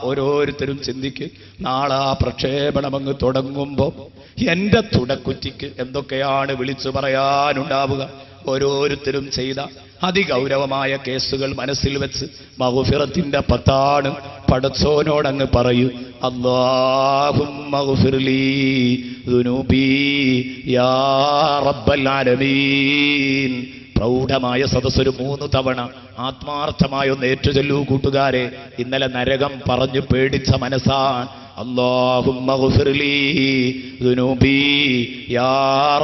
ഓരോരുത്തരും ചിന്തിക്ക്, നാളെ ആ പ്രക്ഷേപണമങ്ങ് തുടങ്ങുമ്പോ എൻ്റെ തുടക്കുറ്റിക്ക് എന്തൊക്കെയാണ് വിളിച്ചു പറയാനുണ്ടാവുക? ഓരോരുത്തരും ചെയ്ത അതിഗൗരവമായ കേസുകൾ മനസ്സിൽ വെച്ച് മഗ്ഫിറത്തിന്റെ പത്താണ് പടച്ചോനോടങ്ങ് പറയൂ, അല്ലാഹുമ്മ ഗ്ഫിർലി ദുനൂബി യാ റബ്ബൽ ആലമീൻ. പ്രൗഢമായ സദസ്സൊരു 3 തവണ ആത്മാർത്ഥമായൊന്ന് ഏറ്റുചൊല്ലൂ കൂട്ടുകാരെ. ഇന്നലെ നരകം പറഞ്ഞു പേടിച്ച മനസ്സാണ്. അല്ലാഹുമ്മ ഗ്ഫിർലി ദുനൂബി യാ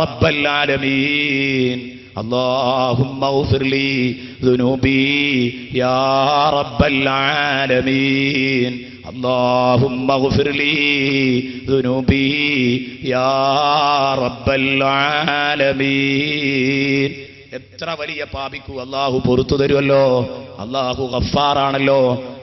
റബ്ബൽ ആലമീൻ. اللهم اغفر لي ذنوبي يا رب العالمين. اللهم اغفر لي ذنوبي يا رب العالمين. എത്ര വലിയ പാപിക്കു അല്ലാഹു പുറത്തു തരുമല്ലോ. അല്ലാഹു ഗഫാറാണല്ലോ,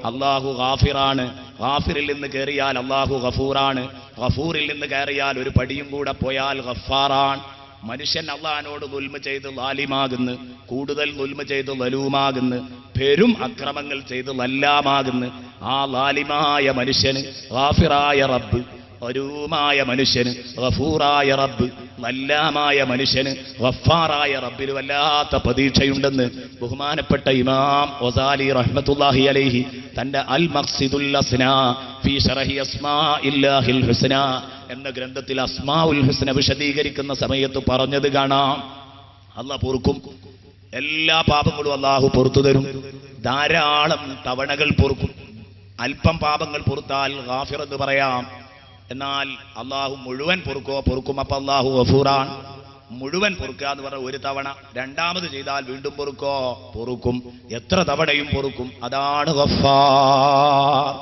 അല്ലാഹു ഗാഫിറാണ്. ഗാഫിറിൽ നിന്ന് കയറിയാൽ അല്ലാഹു ഗഫൂറാണ്, ഗഫൂറിൽ നിന്ന് കയറിയാൽ ഒരു പടിയും കൂടെ പോയാൽ ഗഫാറാണ്. മനുഷ്യൻ അള്ളാഹിനോട് ദുൽമ ചെയ്ത് ലാലിമാകുന്നു, കൂടുതൽ ദുൽമ ചെയ്ത് ലലൂമാകുന്നു, പെരും അക്രമങ്ങൾ ചെയ്ത് ലല്ലാമാകുന്നു. ആ ലാലിമായ മനുഷ്യന് ഗാഫിറായ റബ്ബ്, അരൂമായ മനുഷ്യന് ഗഫൂറായ റബ്ബ്, ലല്ലാമായ മനുഷ്യന് ഗഫാറായ റബ്ബിൽ വല്ലാത്ത പ്രതീക്ഷയുണ്ടെന്ന് ബഹുമാനപ്പെട്ട ഇമാം ഗസാലി റഹ്മത്തുള്ളാഹി അലൈഹി തന്റെ അൽ മഖ്സിദുൽ അസ്നാ ഫീ ശറഹി അസ്മാഇല്ലാഹിൽ ഹുസ്ന എന്ന ഗ്രന്ഥത്തിൽ അസ്മാഉൽ ഹുസ്ന വിശദീകരിക്കുന്ന സമയത്ത് പറഞ്ഞത് കാണാം. അല്ലാഹു പൊറുക്കും, എല്ലാ പാപങ്ങളും അല്ലാഹു പൊറുത്തു തരും, ധാരാളം തവണകൾ പൊറുക്കും. അല്പം പാപങ്ങൾ പൊറുത്താൽ ഗാഫിർ എന്ന് പറയാം. എന്നാൽ അള്ളാഹു മുഴുവൻ പൊറുക്കും. അപ്പൊ അള്ളാഹു ഗഫൂറാൻ. മുഴുവൻ പൊറുക്കുക എന്ന് പറഞ്ഞ ഒരു തവണ, രണ്ടാമത് ചെയ്താൽ വീണ്ടും പൊറുക്കും, എത്ര തവണയും പൊറുക്കും. അതാണ് ഗഫാർ.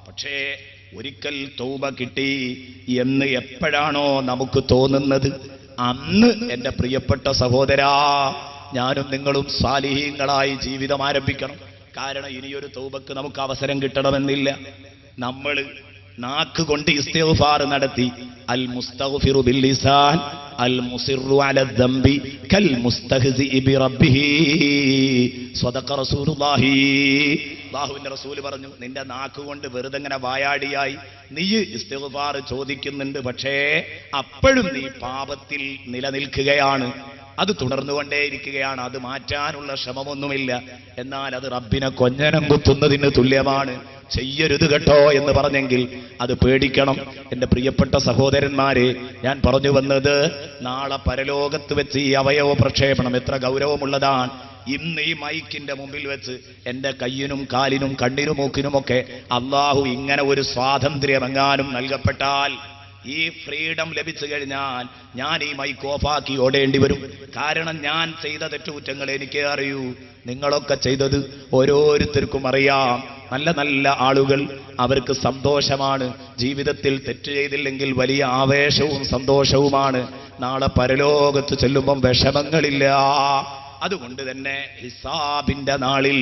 പക്ഷേ ഒരിക്കൽ തൗബ കിട്ടി എന്ന് എപ്പോഴാണോ നമുക്ക് തോന്നുന്നത്, അന്ന് എൻ്റെ പ്രിയപ്പെട്ട സഹോദരാ, ഞാനും നിങ്ങളും സാലിഹീങ്ങളായി ജീവിതം ആരംഭിക്കണം. കാരണം ഇനിയൊരു തൗബക്ക് നമുക്ക് അവസരം കിട്ടണമെന്നില്ല. നമ്മൾ നാക്ക് കൊണ്ട് ഇസ്തിഗ്ഫാർ നടത്തി, അൽ മുസ്തഗ്ഫിറു ബിൽ ലിസാൻ അൽ മുസിറു അല ദംബി കൽ മുസ്തഹ്സി ബി റബ്ബിഹി. സ്വദഖ റസൂലുള്ളാഹി. അല്ലാഹുവിന്റെ റസൂൽ പറഞ്ഞു, നിന്റെ നാക്ക് കൊണ്ട് വെറുതെ ഇങ്ങനെ വായാടിയായി നീ ഇസ്തിഗ്ഫാർ ചോദിക്കുന്നുണ്ട്, പക്ഷേ അപ്പോഴും നീ പാപത്തിൽ നിലനിൽക്കുകയാണ്, അത് തുടർന്നുകൊണ്ടേയിരിക്കുകയാണ്, അത് മാറ്റാനുള്ള ശ്രമമൊന്നുമില്ല. എന്നാൽ അത് റബ്ബിനെ കൊഞ്ഞനം കുത്തുന്നതിന് തുല്യമാണ്. ചെയ്യരുത് കേട്ടോ എന്ന് പറഞ്ഞെങ്കിൽ അത് പേടിക്കണം. എൻ്റെ പ്രിയപ്പെട്ട സഹോദരന്മാരെ, ഞാൻ പറഞ്ഞു വന്നത്, നാളെ പരലോകത്ത് വെച്ച് ഈ അവയവ പ്രക്ഷേപണം എത്ര ഗൗരവമുള്ളതാണ്. ഇന്ന് ഈ മൈക്കിന്റെ മുമ്പിൽ വെച്ച് എൻ്റെ കയ്യിനും കാലിനും കണ്ണിനും മൂക്കിനുമൊക്കെ അള്ളാഹു ഇങ്ങനെ ഒരു സ്വാതന്ത്ര്യം എങ്ങാനും നൽകപ്പെട്ടാൽ, ഈ ഫ്രീഡം ലഭിച്ചു കഴിഞ്ഞാൽ ഞാൻ ഈ മൈക്ക് ഓഫാക്കി ഓടേണ്ടി വരും. കാരണം ഞാൻ ചെയ്ത തെറ്റുകുറ്റങ്ങൾ എനിക്കേ അറിയൂ, നിങ്ങളൊക്കെ ചെയ്തത് ഓരോരുത്തർക്കും അറിയാം. നല്ല നല്ല ആളുകൾ, അവർക്ക് സന്തോഷമാണ്. ജീവിതത്തിൽ തെറ്റ് ചെയ്തില്ലെങ്കിൽ വലിയ ആവേശവും സന്തോഷവുമാണ്. നാളെ പരലോകത്ത് ചെല്ലുമ്പം വിഷമങ്ങളില്ല. അതുകൊണ്ട് തന്നെ ഹിസാബിന്റെ നാളിൽ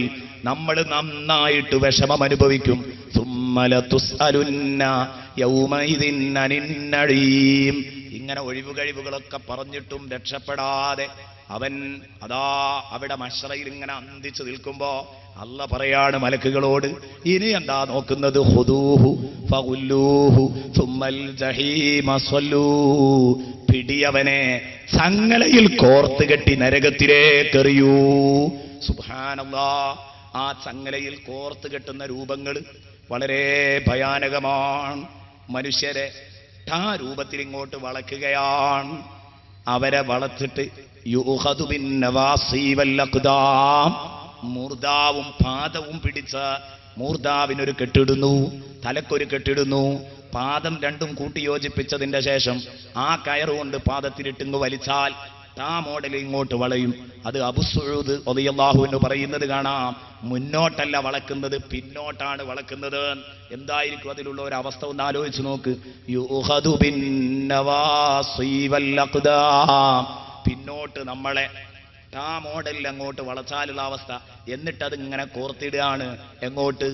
നമ്മൾ നന്നായിട്ട് വിഷമം അനുഭവിക്കും. ഇങ്ങനെ ഒഴിവുകഴിവുകളൊക്കെ പറഞ്ഞിട്ടും രക്ഷപ്പെടാതെ അവൻ അതാ അവിടെ മശ്റയിൽ ഇങ്ങനെ അന്തിച്ചു നിൽക്കുമ്പോ അല്ല പറയാണ് മലക്കുകളോട്, ഇനി എന്താ നോക്കുന്നത്? ഖുദൂഹു ഫഗുല്ലൂഹു സുമ്മൽ ജഹീമ സ്വല്ലൂ. പിടിയവനെ ചങ്ങലയിൽ കോർത്ത് കെട്ടി നരകത്തിലേക്ക് എറിയൂ. സുബ്ഹാനല്ലാഹ്. ആ ചങ്ങലയിൽ കോർത്ത് കെട്ടുന്ന രൂപങ്ങൾ വളരെ ഭയാനകമാണ്. മനുഷ്യരെ ആ രൂപത്തിൽ ഇങ്ങോട്ട് വളയ്ക്കുകയാണ്. അവരെ വളർത്തിട്ട് യുഖദു ബിൻ നവാസി വൽ അഖ്ദാം, മൂർദാവും പാദവും പിടിച്ച് മൂർദാവിനൊരു കെട്ടിടുന്നു, തലക്കൊരു കെട്ടിടുന്നു. പാദം രണ്ടും കൂട്ടി യോജിപ്പിച്ചതിന്റെ ശേഷം ആ കയറുകൊണ്ട് പാദത്തിലിട്ടിങ്ങ് വലിച്ചാൽ ആ മോഡൽ ഇങ്ങോട്ട് വളയും. അത് അബൂ സഊദ് റളിയല്ലാഹു അൻഹു പറയുന്നത് കാണാം, മുന്നോട്ടല്ല വളക്കുന്നത്, പിന്നോട്ടാണ് വളക്കുന്നത്. എന്തായിരിക്കും അതിലുള്ള ഒരു അവസ്ഥ ഒന്ന് ആലോചിച്ച് നോക്ക്. യുഖദു ബിൻ നവാസി വൽ അഖ്ദാം, പിന്നോട്ട് നമ്മളെ ആ മോഡലിൽ അങ്ങോട്ട് വളച്ചാലുള്ള അവസ്ഥ. എന്നിട്ടത് ഇങ്ങനെ കോർത്തിടുകയാണ് എങ്ങോട്ട്?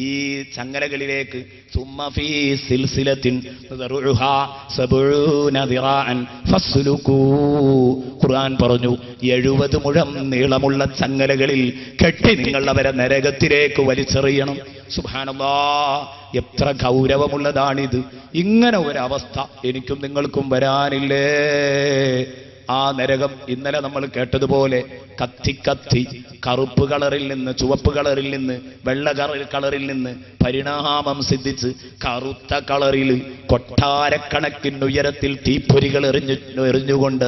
ഈ ചങ്ങലകളിലേക്ക്. സുമ്മ ഫീ സിൽസിലത്തിൻ ദറുഹ സബഊന ദിറാഅൻ ഫസ്ലുകൂ. ഖുർആൻ പറഞ്ഞു 70 മുഴം നീളമുള്ള ചങ്ങലകളിൽ കെട്ടി നിങ്ങൾ അവരെ നരകത്തിലേക്ക് വലിച്ചെറിയണം. സുബ്ഹാനല്ലാഹ്, എത്ര ഗൗരവമുള്ളതാണിത്. ഇങ്ങനെ ഒരവസ്ഥ എനിക്കും നിങ്ങൾക്കും വരാനില്ലേ? ആ നരകം ഇന്നലെ നമ്മൾ കേട്ടതുപോലെ കത്തി കത്തി കറുപ്പ് കളറിൽ നിന്ന് ചുവപ്പ് കളറിൽ നിന്ന് വെള്ള കളറിൽ നിന്ന് പരിണാമം സിദ്ധിച്ച് കറുത്ത കളറിൽ കൊട്ടാരക്കണക്കിനുയരത്തിൽ തീപ്പൊരികൾ എറിഞ്ഞുകൊണ്ട്,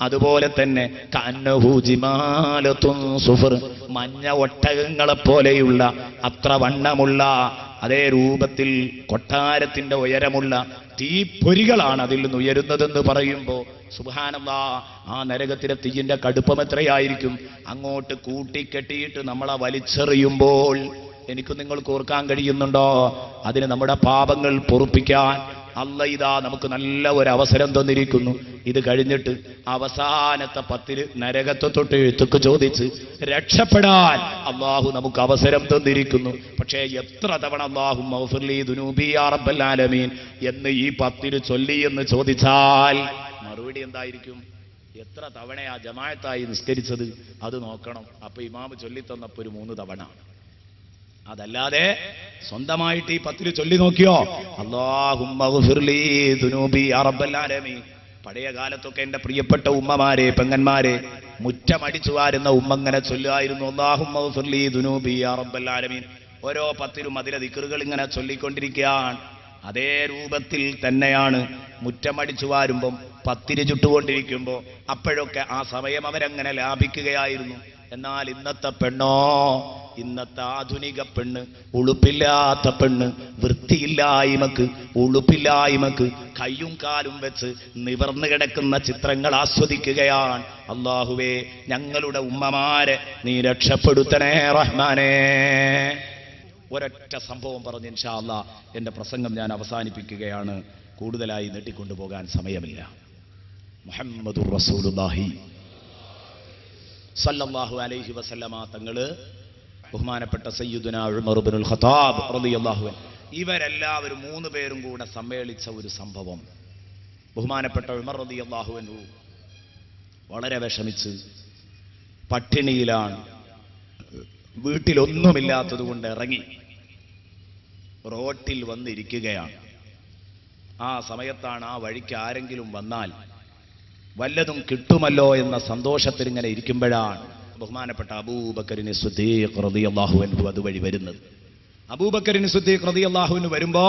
അതുപോലെ തന്നെ കന്നഹു ജിമാലത്തുൻ സുഫർ, മഞ്ഞ ഒട്ടകങ്ങളെ പോലെയുള്ള അത്ര വണ്ണമുള്ള അതേ രൂപത്തിൽ കൊട്ടാരത്തിന്റെ ഉയരമുള്ള തീപ്പൊരികളാണ് അതിൽ നിന്ന് ഉയരുന്നതെന്ന് പറയുമ്പോൾ സുബ്ഹാനല്ലാഹ്, ആ നരകത്തിലെ തീയിന്റെ കടുപ്പം എത്രയായിരിക്കും? അങ്ങോട്ട് കൂട്ടിക്കെട്ടിയിട്ട് നമ്മളെ വലിച്ചെറിയുമ്പോൾ എനിക്ക് നിങ്ങൾക്ക് ഓർക്കാൻ കഴിയുന്നുണ്ടോ? അതിന് നമ്മുടെ പാപങ്ങൾ പൊറുപ്പിക്കാൻ അല്ല ഇതാ നമുക്ക് നല്ല ഒരു അവസരം തന്നിരിക്കുന്നു. ഇത് കഴിഞ്ഞിട്ട് അവസാനത്തെ 10 നരകത്തെ തൊട്ട് എഴുത്തുക്ക് ചോദിച്ച് രക്ഷപ്പെടാൻ അള്ളാഹു നമുക്ക് അവസരം തന്നിരിക്കുന്നു. പക്ഷേ എത്ര തവണ അല്ലാഹുമ്മ ഗ്ഫിർലി ദുനൂബി യാ റബ്ബൽ ആലമീൻ എന്ന് ഈ 10 ചൊല്ലി എന്ന് ചോദിച്ചാൽ മറുപടി എന്തായിരിക്കും? എത്ര തവണയാ ജമാഅത്തായി നിസ്കരിച്ചത് അത് നോക്കണം. അപ്പൊ ഇമാമ് ചൊല്ലിത്തന്നപ്പോ ഒരു 3 തവണ. അതല്ലാതെ സ്വന്തമായിട്ട് ഈ 10 ചൊല്ലി നോക്കിയോ? അല്ലാഹുമ്മ ഗ്ഫിർലി ദുനൂബി യാ റബ്ബൽ ആലമീൻ. പഴയ കാലത്തൊക്കെ എന്റെ പ്രിയപ്പെട്ട ഉമ്മമാരെ പെങ്ങന്മാരെ മുറ്റമടിച്ചു വാരുന്ന ഉമ്മ ഇങ്ങനെ ചൊല്ലുമായിരുന്നു, അല്ലാഹുമ്മ ഗ്ഫിർലി ദുനൂബി യാ റബ്ബൽ ആലമീൻ. ഓരോ 10 അതിലെ ദിക്റുകൾ ഇങ്ങനെ ചൊല്ലിക്കൊണ്ടിരിക്കുകയാണ്. അതേ രൂപത്തിൽ തന്നെയാണ് മുറ്റമടിച്ചു വാരുമ്പം 10 ചുട്ടുകൊണ്ടിരിക്കുമ്പോ അപ്പോഴൊക്കെ ആ സമയം അവരങ്ങനെ ലാഭിക്കുകയായിരുന്നു. എന്നാൽ ഇന്നത്തെ പെണ്ണോ, ഇന്നത്തെ ആധുനിക പെണ്ണ്, ഉളുപ്പില്ലാത്ത പെണ്ണ്, വൃത്തിയില്ലായ്മക്ക് ഉളുപ്പില്ലായ്മക്ക് കയ്യും കാലും വെച്ച് നിവർന്നു കിടക്കുന്ന ചിത്രങ്ങൾ ആസ്വദിക്കുകയാണ്. അല്ലാഹുവേ, ഞങ്ങളുടെ ഉമ്മമാരെ നീ രക്ഷപ്പെടുത്തണേ റഹ്മാനേ. ഒരൊറ്റ സംഭവം പറഞ്ഞ് ഇൻഷാ അല്ലാഹ് എന്റെ പ്രസംഗം ഞാൻ അവസാനിപ്പിക്കുകയാണ്. കൂടുതലായി നീട്ടിക്കൊണ്ടുപോകാൻ സമയമില്ല. മുഹമ്മദുർ റസൂലുള്ളാഹി സല്ലല്ലാഹു അലൈഹി വസല്ലമ തങ്ങള്, ബഹുമാനപ്പെട്ട സയ്യിദുനാ ഉമർ ഇബ്നുൽ ഖത്താബ് റളിയല്ലാഹു അൻഹു, ഇവരെല്ലാവരും 3 പേരും കൂടെ സമ്മേളിച്ച ഒരു സംഭവം. ബഹുമാനപ്പെട്ട ഉമർ റളിയല്ലാഹു അൻഹു വളരെ വിഷമിച്ച് പട്ടിണിയിലാണ്, വീട്ടിലൊന്നുമില്ലാത്തത് കൊണ്ട് ഇറങ്ങി റോട്ടിൽ വന്നിരിക്കുകയാണ്. ആ സമയത്താണ് ആ വഴിക്ക് ആരെങ്കിലും വന്നാൽ വല്ലതും കിട്ടുമല്ലോ എന്ന സന്തോഷത്തിൽ ഇങ്ങനെ ഇരിക്കുമ്പോഴാണ് ബഹുമാനപ്പെട്ട അബൂബക്കറിന് സിദ്ദീഖ് റളിയല്ലാഹു അൻഹു അതുവഴി വരുന്നത്. അബൂബക്കറിന് സിദ്ദീഖ് റളിയല്ലാഹു അൻഹു വരുമ്പോ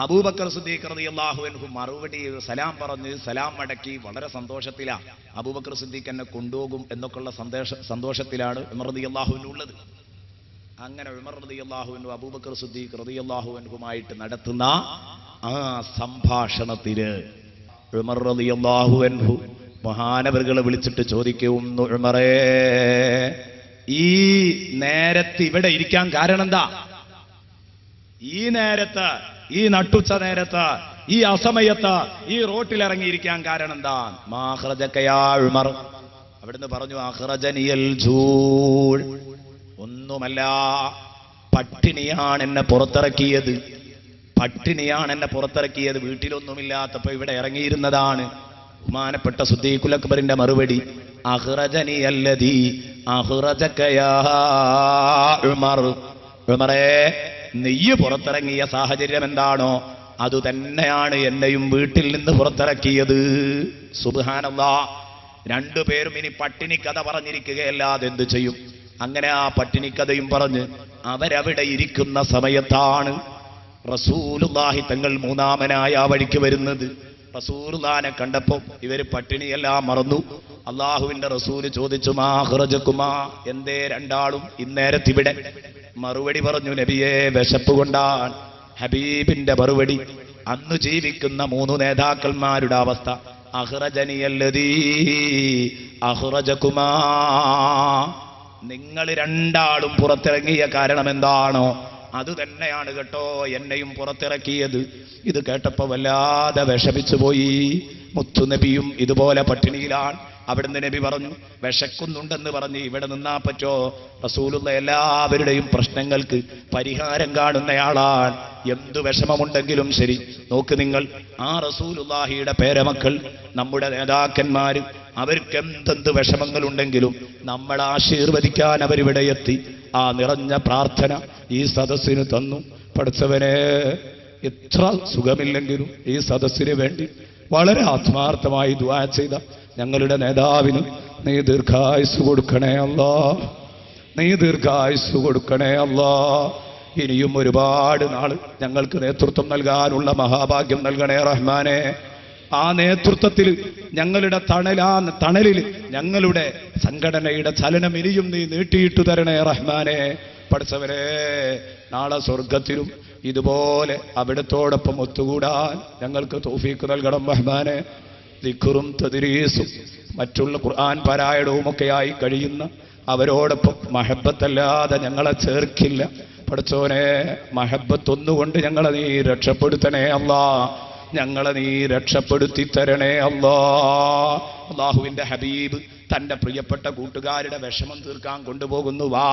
അബൂബക്കർ സിദ്ദീഖ് റളിയല്ലാഹു അൻഹു മറുപടി സലാം പറഞ്ഞ് സലാം മടക്കി വളരെ സന്തോഷത്തിലാണ്. അബൂബക്കർ സിദ്ദീഖ് എന്നെ കൊണ്ടുപോകും എന്നൊക്കെയുള്ള സന്തോഷത്തിലാണ് ഉമർ റളിയല്ലാഹു അൻഹു ഉള്ളത്. അങ്ങനെ ഉമർ റളിയല്ലാഹു അൻഹു അബൂബക്കർ സിദ്ദീഖ് റളിയല്ലാഹു അൻഹുമായിട്ട് നടത്തുന്ന ആ സംഭാഷണത്തിന് ഉമർ റളിയല്ലാഹു അൻഹു മഹാനവറുകളെ വിളിച്ചിട്ട് ചോദിക്കുന്നു, ഉമറേ, ഈ നേരത്ത് ഇവിടെ ഇരിക്കാൻ കാരണം എന്താ? ഈ നേരത്ത്, ഈ നട്ടുച്ച നേരത്ത്, ഈ അസമയത്ത് ഈ റോട്ടിലിറങ്ങിയിരിക്കാൻ കാരണം എന്താ? മാഖ്റജകയാ ഉമർ. അവിടുന്ന് പറഞ്ഞു, അഖ്റജനിയൽ ജൂൾ. ഒന്നുമല്ല, പട്ടിണിയാണ് എന്നെ പുറത്തിറക്കിയത്. പട്ടിണിയാണ് എന്നെ പുറത്തിറക്കിയത്. വീട്ടിലൊന്നുമില്ലാത്തപ്പോ ഇവിടെ ഇറങ്ങിയിരുന്നതാണ്. ബഹുമാനപ്പെട്ട സിദ്ദീഖുൽ അക്ബറിന്റെ മറുപടി, അഖ്റജനി അല്ലദീ അഖ്റജക യാ ഉമർ. ഉമറേ, നെയ്യ് പുറത്തിറങ്ങിയ സാഹചര്യം എന്താണോ അതുതന്നെയാണ് എന്നെയും വീട്ടിൽ നിന്ന് പുറത്തിറക്കിയത്. സുബ്ഹാനല്ലാഹ്. രണ്ടുപേരും ഇനി പട്ടിണി കഥ പറഞ്ഞിരിക്കുകയല്ലാതെ എന്ത് ചെയ്യും? അങ്ങനെ ആ പട്ടിണി കഥയും പറഞ്ഞ് അവരവിടെ ഇരിക്കുന്ന സമയത്താണ് റസൂലുള്ളാഹി തങ്ങൾ മൂന്നാമനായ ആ വഴിക്ക് വരുന്നത്. റസൂലുള്ളാഹിനെ കണ്ടപ്പോൾ ഇവര് പട്ടിണിയെല്ലാം മറന്നു. അള്ളാഹുവിന്റെ റസൂല് ചോദിച്ചു, മാ ഖറജകുമാ, എന്തേ രണ്ടാളും ഇന്നേരത്തിവിടെ? മറുപടി പറഞ്ഞു, നബിയെ, വിശപ്പ് കൊണ്ടാണ്. ഹബീബിന്റെ മറുപടി, അന്ന് ജീവിക്കുന്ന മൂന്ന് നേതാക്കന്മാരുടെ അവസ്ഥ, അഖ്റജനിയല്ലദീ അഖ്റജകുമാ, നിങ്ങൾ രണ്ടാളും പുറത്തിറങ്ങിയ കാരണം എന്താണോ അത് തന്നെയാണ് കേട്ടോ എന്നെയും പുറത്തിറക്കിയത്. ഇത് കേട്ടപ്പോ വല്ലാതെ വിഷമിച്ചു പോയി. മുത്തുനബിയും ഇതുപോലെ പട്ടിണിയിലാണ്. അവിടുന്ന് നബി പറഞ്ഞു, വിശക്കുന്നുണ്ടെന്ന് പറഞ്ഞ് ഇവിടെ നിന്നാ പറ്റോ? റസൂലുള്ള എല്ലാവരുടെയും പ്രശ്നങ്ങൾക്ക് പരിഹാരം കാണുന്നയാളാണ്. എന്തു വിഷമമുണ്ടെങ്കിലും ശരി, നോക്ക് നിങ്ങൾ, ആ റസൂലുള്ളാഹിയുടെ പേരമക്കൾ, നമ്മുടെ നേതാക്കന്മാര്, അവർക്ക് എന്തെന്ത് വിഷമങ്ങളുണ്ടെങ്കിലും നമ്മളെ ആശീർവദിക്കാൻ അവരിവിടെ എത്തി. ആ നിറഞ്ഞ പ്രാർത്ഥന ഈ സദസ്സിന് തന്നു. പഠിച്ചവനെ, എത്ര സുഖമില്ലെങ്കിലും ഈ സദസ്സിന് വേണ്ടി വളരെ ആത്മാർത്ഥമായി ദുആ ചെയ്ത ഞങ്ങളുടെ നേതാവിന് നീ ദീർഘായുസ് കൊടുക്കണേ അല്ലാ, നീ ദീർഘായുസ് കൊടുക്കണേ അല്ലാ. ഇനിയും ഒരുപാട് നാൾ ഞങ്ങൾക്ക് നേതൃത്വം നൽകാനുള്ള മഹാഭാഗ്യം നൽകണേ റഹ്മാനെ. ആ നേതൃത്വത്തിൽ ഞങ്ങളുടെ തണലിൽ ഞങ്ങളുടെ സംഘടനയുടെ ചലനം ഇനിയും നീ നീട്ടിയിട്ടു തരണേ റഹ്മാനെ. പഠിച്ചവരെ, നാളെ സ്വർഗത്തിലും ഇതുപോലെ അവിടത്തോടൊപ്പം ഒത്തുകൂടാൻ ഞങ്ങൾക്ക് തൗഫീക്ക് നൽകണം റഹ്മാനെ. ദിക്റും തദ്രീസും മറ്റുള്ള ഖുർആൻ പാരായണവുമൊക്കെയായി കഴിയുന്ന അവരോടൊപ്പം മഹബത്തല്ലാതെ ഞങ്ങളെ ചേർക്കില്ല. പഠിച്ചോനെ, മഹബത്തൊന്നുകൊണ്ട് ഞങ്ങളെ നീ രക്ഷപ്പെടുത്തണേ അല്ലാ, ഞങ്ങളെ നീ രക്ഷപ്പെടുത്തി തരണേ അല്ലാ. അല്ലാഹുവിന്റെ ഹബീബ് തന്റെ പ്രിയപ്പെട്ട കൂട്ടുകാരുടെ വിഷമം തീർക്കാൻ കൊണ്ടുപോകുന്നു. വാ,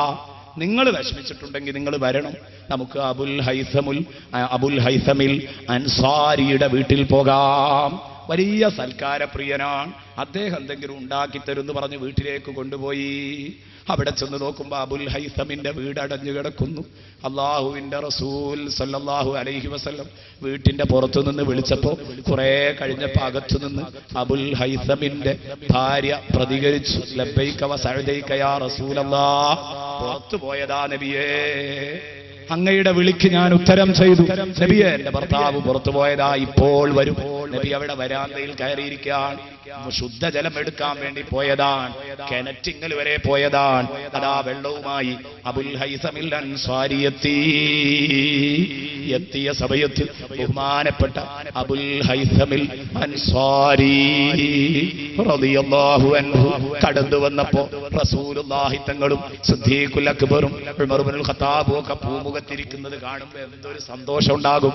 നിങ്ങൾ വിഷമിച്ചിട്ടുണ്ടെങ്കിൽ നിങ്ങൾ വരണം. നമുക്ക് അബുൽ ഹൈസമിൽ അൻസാരിയുടെ വീട്ടിൽ പോകാം. വലിയ സൽക്കാരപ്രിയനാണ് അദ്ദേഹം. എന്തെങ്കിലും ഉണ്ടാക്കി തരുമെന്ന് പറഞ്ഞ് വീട്ടിലേക്ക് കൊണ്ടുപോയി. അവിടെ ചെന്ന് നോക്കുമ്പോൾ അബുൽ ഹൈസമിന്റെ വീട് അടഞ്ഞു കിടക്കുന്നു. അള്ളാഹുവിന്റെ റസൂൽ സല്ലല്ലാഹു അലൈഹി വസല്ലം വീട്ടിന്റെ പുറത്തു നിന്ന് വിളിച്ചപ്പോൾ കുറെ കഴിഞ്ഞപ്പോൾ അകത്തു നിന്ന് അബുൽ ഹൈസമിന്റെ ഭാര്യ പ്രതികരിച്ചു, ലബ്ബൈക വസഅദൈക യാ റസൂലല്ലാഹ്, പുറത്തു പോയതാ നബിയേ, അങ്ങയുടെ വിളിക്ക് ഞാൻ ഉത്തരം ചെയ്തു. നബിയെ, എന്റെ ഭർത്താവ് പുറത്തു പോയതാ, ഇപ്പോൾ വരും. നബി അവിടെ വരാന്തയിൽ കയറിയിരിക്കുകയാണ്. ശുദ്ധജലം എടുക്കാൻ വേണ്ടി പോയതാണ്. കിണറ്റിങ്ങൽ വരെ പോയതാണ്. അതാ വെള്ളവുമായി അബുൽ ഹൈസമിൽ അൻസാരി എത്തിയ സമയത്ത് ബഹുമാനപ്പെട്ട അബുൽ ഹൈസമിൽ അൻസാരി റളിയല്ലാഹു അൻഹു കടന്നു വന്നപ്പോ റസൂലുള്ളാഹി തങ്ങളും സിദ്ദീഖുൽ അക്ബറും ഉമർ ഇബ്നുൽ ഖത്താബും ഒക്കെ പൂമുഖത്തിരിക്കുന്നത് കാണുമ്പോൾ എന്തൊരു സന്തോഷം ഉണ്ടാകും.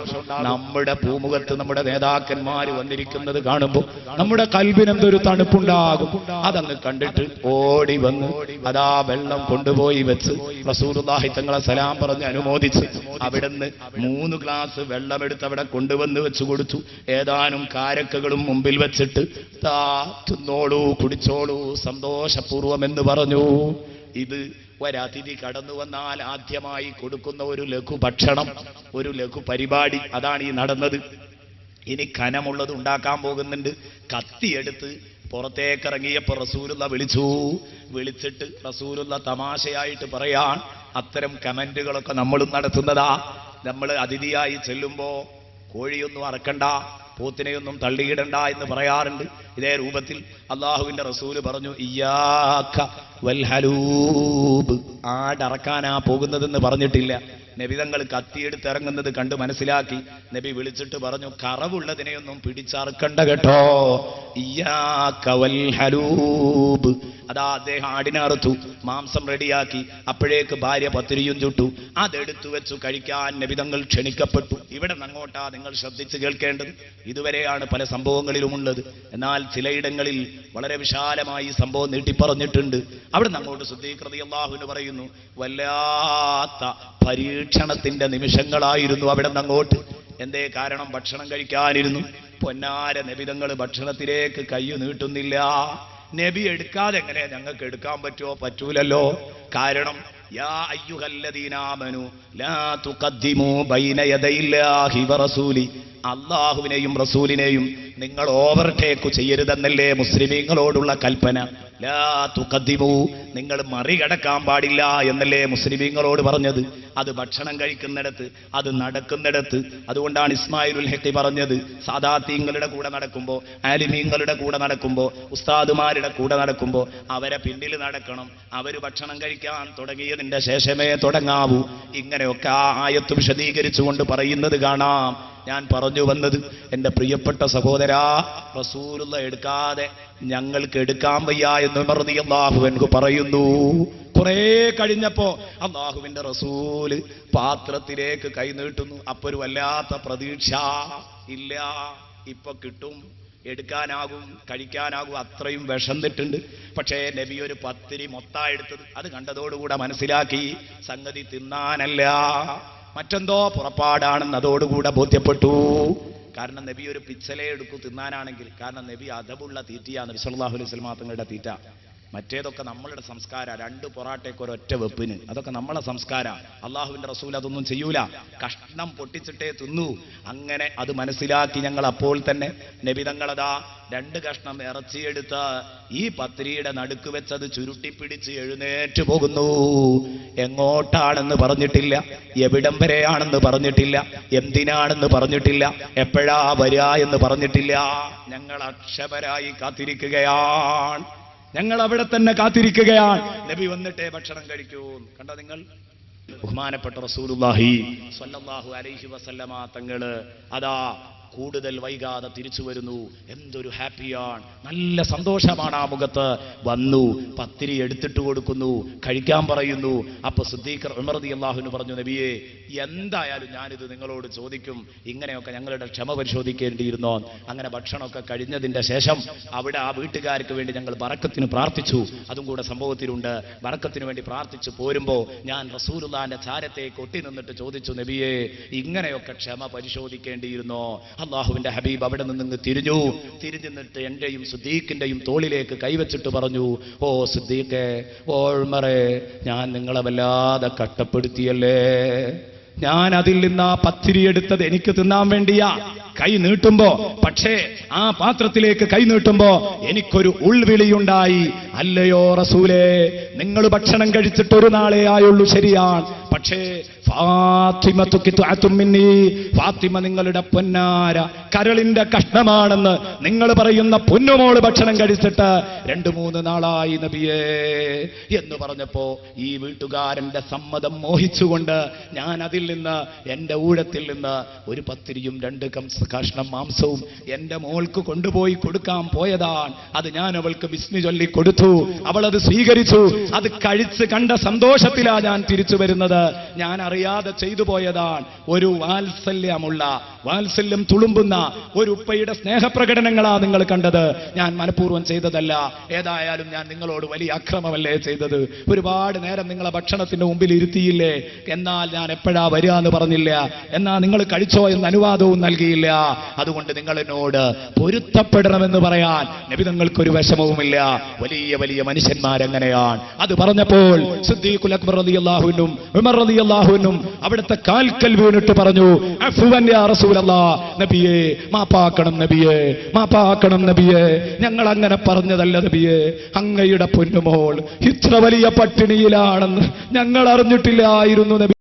നമ്മുടെ പൂമുഖത്ത് നമ്മുടെ നേതാക്കന്മാർ വന്നിരിക്കുന്നത് കാണുമ്പോൾ നമ്മുടെ കൽബിന് എന്തൊരു തണുപ്പുണ്ടാകും. അതങ്ങ് കണ്ടിട്ട് ഓടി വന്ന് അതാ വെള്ളം കൊണ്ടുപോയി വെച്ച് റസൂലുള്ളാഹി തങ്ങളെ സലാം പറഞ്ഞ് അനുമോദിച്ച് അവിടുന്ന് 3 ഗ്ലാസ് വെള്ളമെടുത്ത് അവിടെ കൊണ്ടുവന്ന് വെച്ചു കൊടുത്തു. ഏതാനും കാരക്കകളും മുമ്പിൽ വെച്ചിട്ട് താ തിന്നോളൂ, കുടിച്ചോളൂ സന്തോഷപൂർവം എന്ന് പറഞ്ഞു. ഇത് ഒരതിഥി കടന്നു വന്നാൽ ആദ്യമായി കൊടുക്കുന്ന ഒരു ലഘു ഭക്ഷണം, ഒരു ലഘു പരിപാടി, അതാണ് ഈ നടന്നത്. ഇനി കനമുള്ളത് ഉണ്ടാക്കാൻ പോകുന്നുണ്ട്. കത്തിയെടുത്ത് പുറത്തേക്കിറങ്ങിയപ്പോൾ റസൂലുള്ള വിളിച്ചിട്ട് റസൂലുള്ള തമാശയായിട്ട് പറയാൻ, അത്തരം കമന്റുകളൊക്കെ നമ്മളും നടത്തുന്നതാ. നമ്മൾ അതിഥിയായി ചെല്ലുമ്പോ കോഴിയൊന്നും അറക്കണ്ട, പോത്തിനെയൊന്നും തള്ളിയിടണ്ട എന്ന് പറയാറുണ്ട്. ഇതേ രൂപത്തിൽ അള്ളാഹുവിന്റെ റസൂല് പറഞ്ഞു, ഇയ്യാക വൽ ഹലൂബ്, ആടറക്കാനാ പോകുന്നതെന്ന് പറഞ്ഞിട്ടില്ല. നബി തങ്ങൾ കത്തിയെടുത്ത് ഇറങ്ങുന്നത് കണ്ട് മനസ്സിലാക്കി. നബി വിളിച്ചിട്ട് പറഞ്ഞു, കറവുള്ളതിനെയൊന്നും പിടിച്ചറക്കണ്ട കേട്ടോ. ഇയ്യാക വൽ ഹലൂബ്. അതാ അദ്ദേഹം ആടിനറുത്തു, മാംസം റെഡിയാക്കി. അപ്പോഴേക്ക് ഭാര്യ പത്തിരിയും ചുട്ടു. അതെടുത്തു വെച്ചു കഴിക്കാൻ നബി തങ്ങൾ ക്ഷണിക്കപ്പെട്ടു. ഇവിടെ നിന്നങ്ങോട്ടാ നിങ്ങൾ ശ്രദ്ധിച്ച് കേൾക്കേണ്ടത്. ഇതുവരെയാണ് പല സംഭവങ്ങളിലുമുള്ളത്. എന്നാൽ ചിലയിടങ്ങളിൽ വളരെ വിശാലമായി സംഭവം നീട്ടിപ്പറഞ്ഞിട്ടുണ്ട്. അവിടെ നിന്ന് അങ്ങോട്ട് സിദ്ദീഖ് റളിയല്ലാഹു അൻഹു പറയുന്നു, വല്ലാത്ത പരീക്ഷണത്തിന്റെ നിമിഷങ്ങളായിരുന്നു അവിടെ നിന്ന് അങ്ങോട്ട്. എന്തേ കാരണം? ഭക്ഷണം കഴിക്കാനിരുന്നു. പൊന്നാര നബി തങ്ങൾ ഭക്ഷണത്തിലേക്ക് കൈ നീട്ടുന്നില്ല. നബി എടുക്കാതെ എങ്ങനെ ഞങ്ങൾക്ക് എടുക്കാൻ പറ്റുമോ? പറ്റൂലല്ലോ. കാരണം യാ അയ്യുഹല്ലദീന ആമനു ലാ തുഖദ്ദിമു ബൈന യദയില്ലാഹി വറസൂലി, അല്ലാഹുവിനെയും റസൂലിനെയും നിങ്ങൾ ഓവർടേക്ക് ചെയ്യരുതെന്നല്ലേ മുസ്ലിമീങ്ങളോടുള്ള കൽപ്പന. ലാ തുഖദ്ദിമു, നിങ്ങൾ മറികടക്കാൻ പാടില്ല എന്നല്ലേ മുസ്ലിമീങ്ങളോട് പറഞ്ഞത്. അത് ഭക്ഷണം കഴിക്കുന്നിടത്ത്, അത് നടക്കുന്നിടത്ത്. അതുകൊണ്ടാണ് ഇസ്മായിലുൽ ഹഖി പറഞ്ഞത്, സാദാത്തീങ്ങളുടെ കൂടെ നടക്കുമ്പോൾ, ആലിമീങ്ങളുടെ കൂടെ നടക്കുമ്പോൾ, ഉസ്താദുമാരുടെ കൂടെ നടക്കുമ്പോൾ അവരെ പിന്നിൽ നടക്കണം. അവർ ഭക്ഷണം കഴിക്കാൻ തുടങ്ങിയതിന്റെ ശേഷമേ തുടങ്ങാവൂ. ഇങ്ങനെയൊക്കെ ആ ആയത്ത് വിശദീകരിച്ചുകൊണ്ട് പറയുന്നത് കാണാം. ഞാൻ പറഞ്ഞു വന്നത്, എൻ്റെ പ്രിയപ്പെട്ട സഹോദരാ, റസൂലുള്ള എടുക്കാതെ ഞങ്ങൾക്ക് എടുക്കാൻ വയ്യ എന്ന് റളിയല്ലാഹു അൻഹു പറയുന്നു. കുറെ കഴിഞ്ഞപ്പോ അല്ലാഹുവിന്റെ റസൂല് പാത്രത്തിലേക്ക് കൈ നീട്ടുന്നു. അപ്പൊ ഒരു വല്ലാത്ത പ്രതീക്ഷ. ഇല്ല, ഇപ്പൊ കിട്ടും, എടുക്കാനാകും, കഴിക്കാനാകും, അത്രയും വിശന്നിട്ടുണ്ട്. പക്ഷേ നബി ഒരു പത്തിരി മൊത്താ എടുത്തത്. അത് കണ്ടതോടുകൂടെ മനസ്സിലാക്കി സംഗതി തിന്നാനല്ല, മറ്റെന്തോ പുറപ്പാടാണെന്ന് അതോടുകൂടെ ബോധ്യപ്പെട്ടു. കാരണം നബി ഒരു പിച്ചലേ എടുക്കൂ തിന്നാനാണെങ്കിൽ. കാരണം നബി അദബുള്ള തീറ്റയാണ്, നബി സല്ലല്ലാഹു അലൈഹി വസല്ലം തങ്ങളുടെ തീറ്റ. മറ്റേതൊക്കെ നമ്മളുടെ സംസ്കാരം, 2 പൊറാട്ടയ്ക്ക് ഒരൊറ്റ വെപ്പിന്, അതൊക്കെ നമ്മളെ സംസ്കാരം. അള്ളാഹുവിന്റെ റസൂൽ അതൊന്നും ചെയ്യൂല, കഷ്ണം പൊട്ടിച്ചിട്ടേ തിന്നു. അങ്ങനെ അത് മനസ്സിലാക്കി ഞങ്ങൾ അപ്പോൾ തന്നെ നബി തങ്ങളതാ 2 കഷ്ണം ഇറച്ചിയെടുത്ത് ഈ പത്തിരിയുടെ നടുക്ക് വെച്ചത് ചുരുട്ടിപ്പിടിച്ച് എഴുന്നേറ്റ് പോകുന്നു. എങ്ങോട്ടാണെന്ന് പറഞ്ഞിട്ടില്ല, എവിടം വരെയാണെന്ന് പറഞ്ഞിട്ടില്ല, എന്തിനാണെന്ന് പറഞ്ഞിട്ടില്ല, എപ്പോഴാ വരിക എന്ന് പറഞ്ഞിട്ടില്ല. ഞങ്ങൾ അക്ഷമരായി കാത്തിരിക്കുകയാണ്. ഞങ്ങൾ അവിടെ തന്നെ കാത്തിരിക്കുകയാണ്. നബി വന്നിട്ടേ ഭക്ഷണം കഴിക്കൂ. കണ്ടോ നിങ്ങൾ, ബഹുമാനപ്പെട്ട റസൂലുള്ളാഹി സ്വല്ലല്ലാഹു അലൈഹി വസല്ലമ തങ്ങള് അതാ കൂടുതൽ വൈകാതെ തിരിച്ചു വരുന്നു. എന്തൊരു ഹാപ്പിയാണ്, നല്ല സന്തോഷമാണ് ആ മുഖത്ത്. വന്നു, പത്തിരി എടുത്തിട്ട് കൊടുക്കുന്നു, കഴിക്കാൻ പറയുന്നു. അപ്പൊ സിദ്ദീഖ് ഉമർ റളിയല്ലാഹു അൻഹു പറഞ്ഞു, നബിയെ എന്തായാലും ഞാനിത് നിങ്ങളോട് ചോദിക്കും, ഇങ്ങനെയൊക്കെ ഞങ്ങളുടെ ക്ഷമ പരിശോധിക്കേണ്ടിയിരുന്നോ? അങ്ങനെ ഭക്ഷണമൊക്കെ കഴിഞ്ഞതിന്റെ ശേഷം അവിടെ ആ വീട്ടുകാർക്ക് വേണ്ടി ഞങ്ങൾ ബറക്കത്തിന് പ്രാർത്ഥിച്ചു. അതും കൂടെ സംഭവത്തിലുണ്ട്. ബറക്കത്തിന് വേണ്ടി പ്രാർത്ഥിച്ചു പോരുമ്പോ ഞാൻ റസൂലുള്ളാഹിന്റെ ചാരത്തേക്ക് ഒട്ടി നിന്നിട്ട് ചോദിച്ചു, നബിയെ ഇങ്ങനെയൊക്കെ ക്ഷമ പരിശോധിക്കേണ്ടിയിരുന്നോ? അള്ളാഹുവിന്റെ ഹബീബ് അവിടെ നിന്ന് തിരിഞ്ഞു നിന്നിട്ട് എന്റെയും സിദ്ദീഖിന്റെയും തോളിലേക്ക് കൈവച്ചിട്ട് പറഞ്ഞു, ഓ സിദ്ദീഖേ, ഓ ഉമറേ, ഞാൻ നിങ്ങളെ വല്ലാതെ കഷ്ടപ്പെടുത്തിയല്ലേ. ഞാൻ അതിൽ നിന്ന് ആ പത്തിരി എടുത്തത് എനിക്ക് തിന്നാൻ വേണ്ടിയാ. കൈ നീട്ടുമ്പോ, പക്ഷേ ആ പാത്രത്തിലേക്ക് കൈ നീട്ടുമ്പോ എനിക്കൊരു ഉൾവിളിയുണ്ടായി, അല്ലയോ റസൂലേ, നിങ്ങൾ ഭക്ഷണം കഴിച്ചിട്ട് ഒരു നാളെ ആയുള്ളൂ, ശരിയാണ്. പക്ഷേ ഫാത്തിമ നിങ്ങളുടെ പൊന്നാര കരളിന്റെ കഷ്ണമാണെന്ന് നിങ്ങൾ പറയുന്ന പൊന്നുമോള് ഭക്ഷണം കഴിച്ചിട്ട് 2-3 നാളായി നബിയേ എന്ന് പറഞ്ഞപ്പോ ഈ വീട്ടുകാരന്റെ സമ്മതം മോഹിച്ചുകൊണ്ട് ഞാൻ അതിൽ നിന്ന്, എന്റെ ഊഴത്തിൽ നിന്ന് ഒരു പത്തിരിയും 2 കഷ്ണം മാംസവും എന്റെ മോൾക്ക് കൊണ്ടുപോയി കൊടുക്കാൻ പോയതാണ്. അത് ഞാൻ അവൾക്ക് ബിസ്മി ചൊല്ലി കൊടുത്തു. അവൾ അത് സ്വീകരിച്ചു. അത് കഴിച്ച് കണ്ട സന്തോഷത്തിലാ ഞാൻ തിരിച്ചു വരുന്നത്. ഞാൻ അറിയാതെ ചെയ്തു പോയതാണ്. ഒരു വാത്സല്യം തുളുമ്പുന്ന ഒരു ഉപ്പയുടെ സ്നേഹപ്രകടനങ്ങളാ നിങ്ങൾ കണ്ടത്. ഞാൻ മനഃപൂർവ്വം ചെയ്തതല്ല. ഏതായാലും ഞാൻ നിങ്ങളോട് വലിയ അക്രമമല്ലേ ചെയ്തത്. ഒരുപാട് നേരം നിങ്ങളെ ഭക്ഷണത്തിന്റെ മുമ്പിൽ ഇരുത്തിയില്ലേ, എന്നാൽ ഞാൻ എപ്പോഴാ വരിക എന്ന് പറഞ്ഞില്ല, എന്നാൽ നിങ്ങൾ കഴിച്ചോ എന്ന് അനുവാദവും നൽകിയില്ല. അതുകൊണ്ട് നിങ്ങൾ എന്നോട് പൊരുത്തപ്പെടണമെന്ന് പറയാൻ നബി തങ്ങൾക്കൊരു വിഷമവുമില്ല. വലിയ വലിയ മനുഷ്യന്മാരെങ്ങനെയാണ്. അത് പറഞ്ഞപ്പോൾ സിദ്ദീഖുൽ അക്ബർ റളിയല്ലാഹു അൻഹു, ഉമർ റളിയല്ലാഹു അൻഹു അവിടുത്തെ കാൽക്കൽ വീണിട്ട് പറഞ്ഞു, അഫ്വൻ യാ റസൂലല്ലാഹ്, നബിയേ മാപ്പാക്കണം നബിയേ, മാപ്പാക്കണം നബിയേ, ഞങ്ങൾ അങ്ങനെ പറഞ്ഞതല്ല നബിയേ. അങ്ങയുടെ പൊന്നുമോൾ ഇത്ര വലിയ പട്ടിണിയിലാണെന്ന് ഞങ്ങൾ അറിഞ്ഞിട്ടില്ലായിരുന്നു നബി.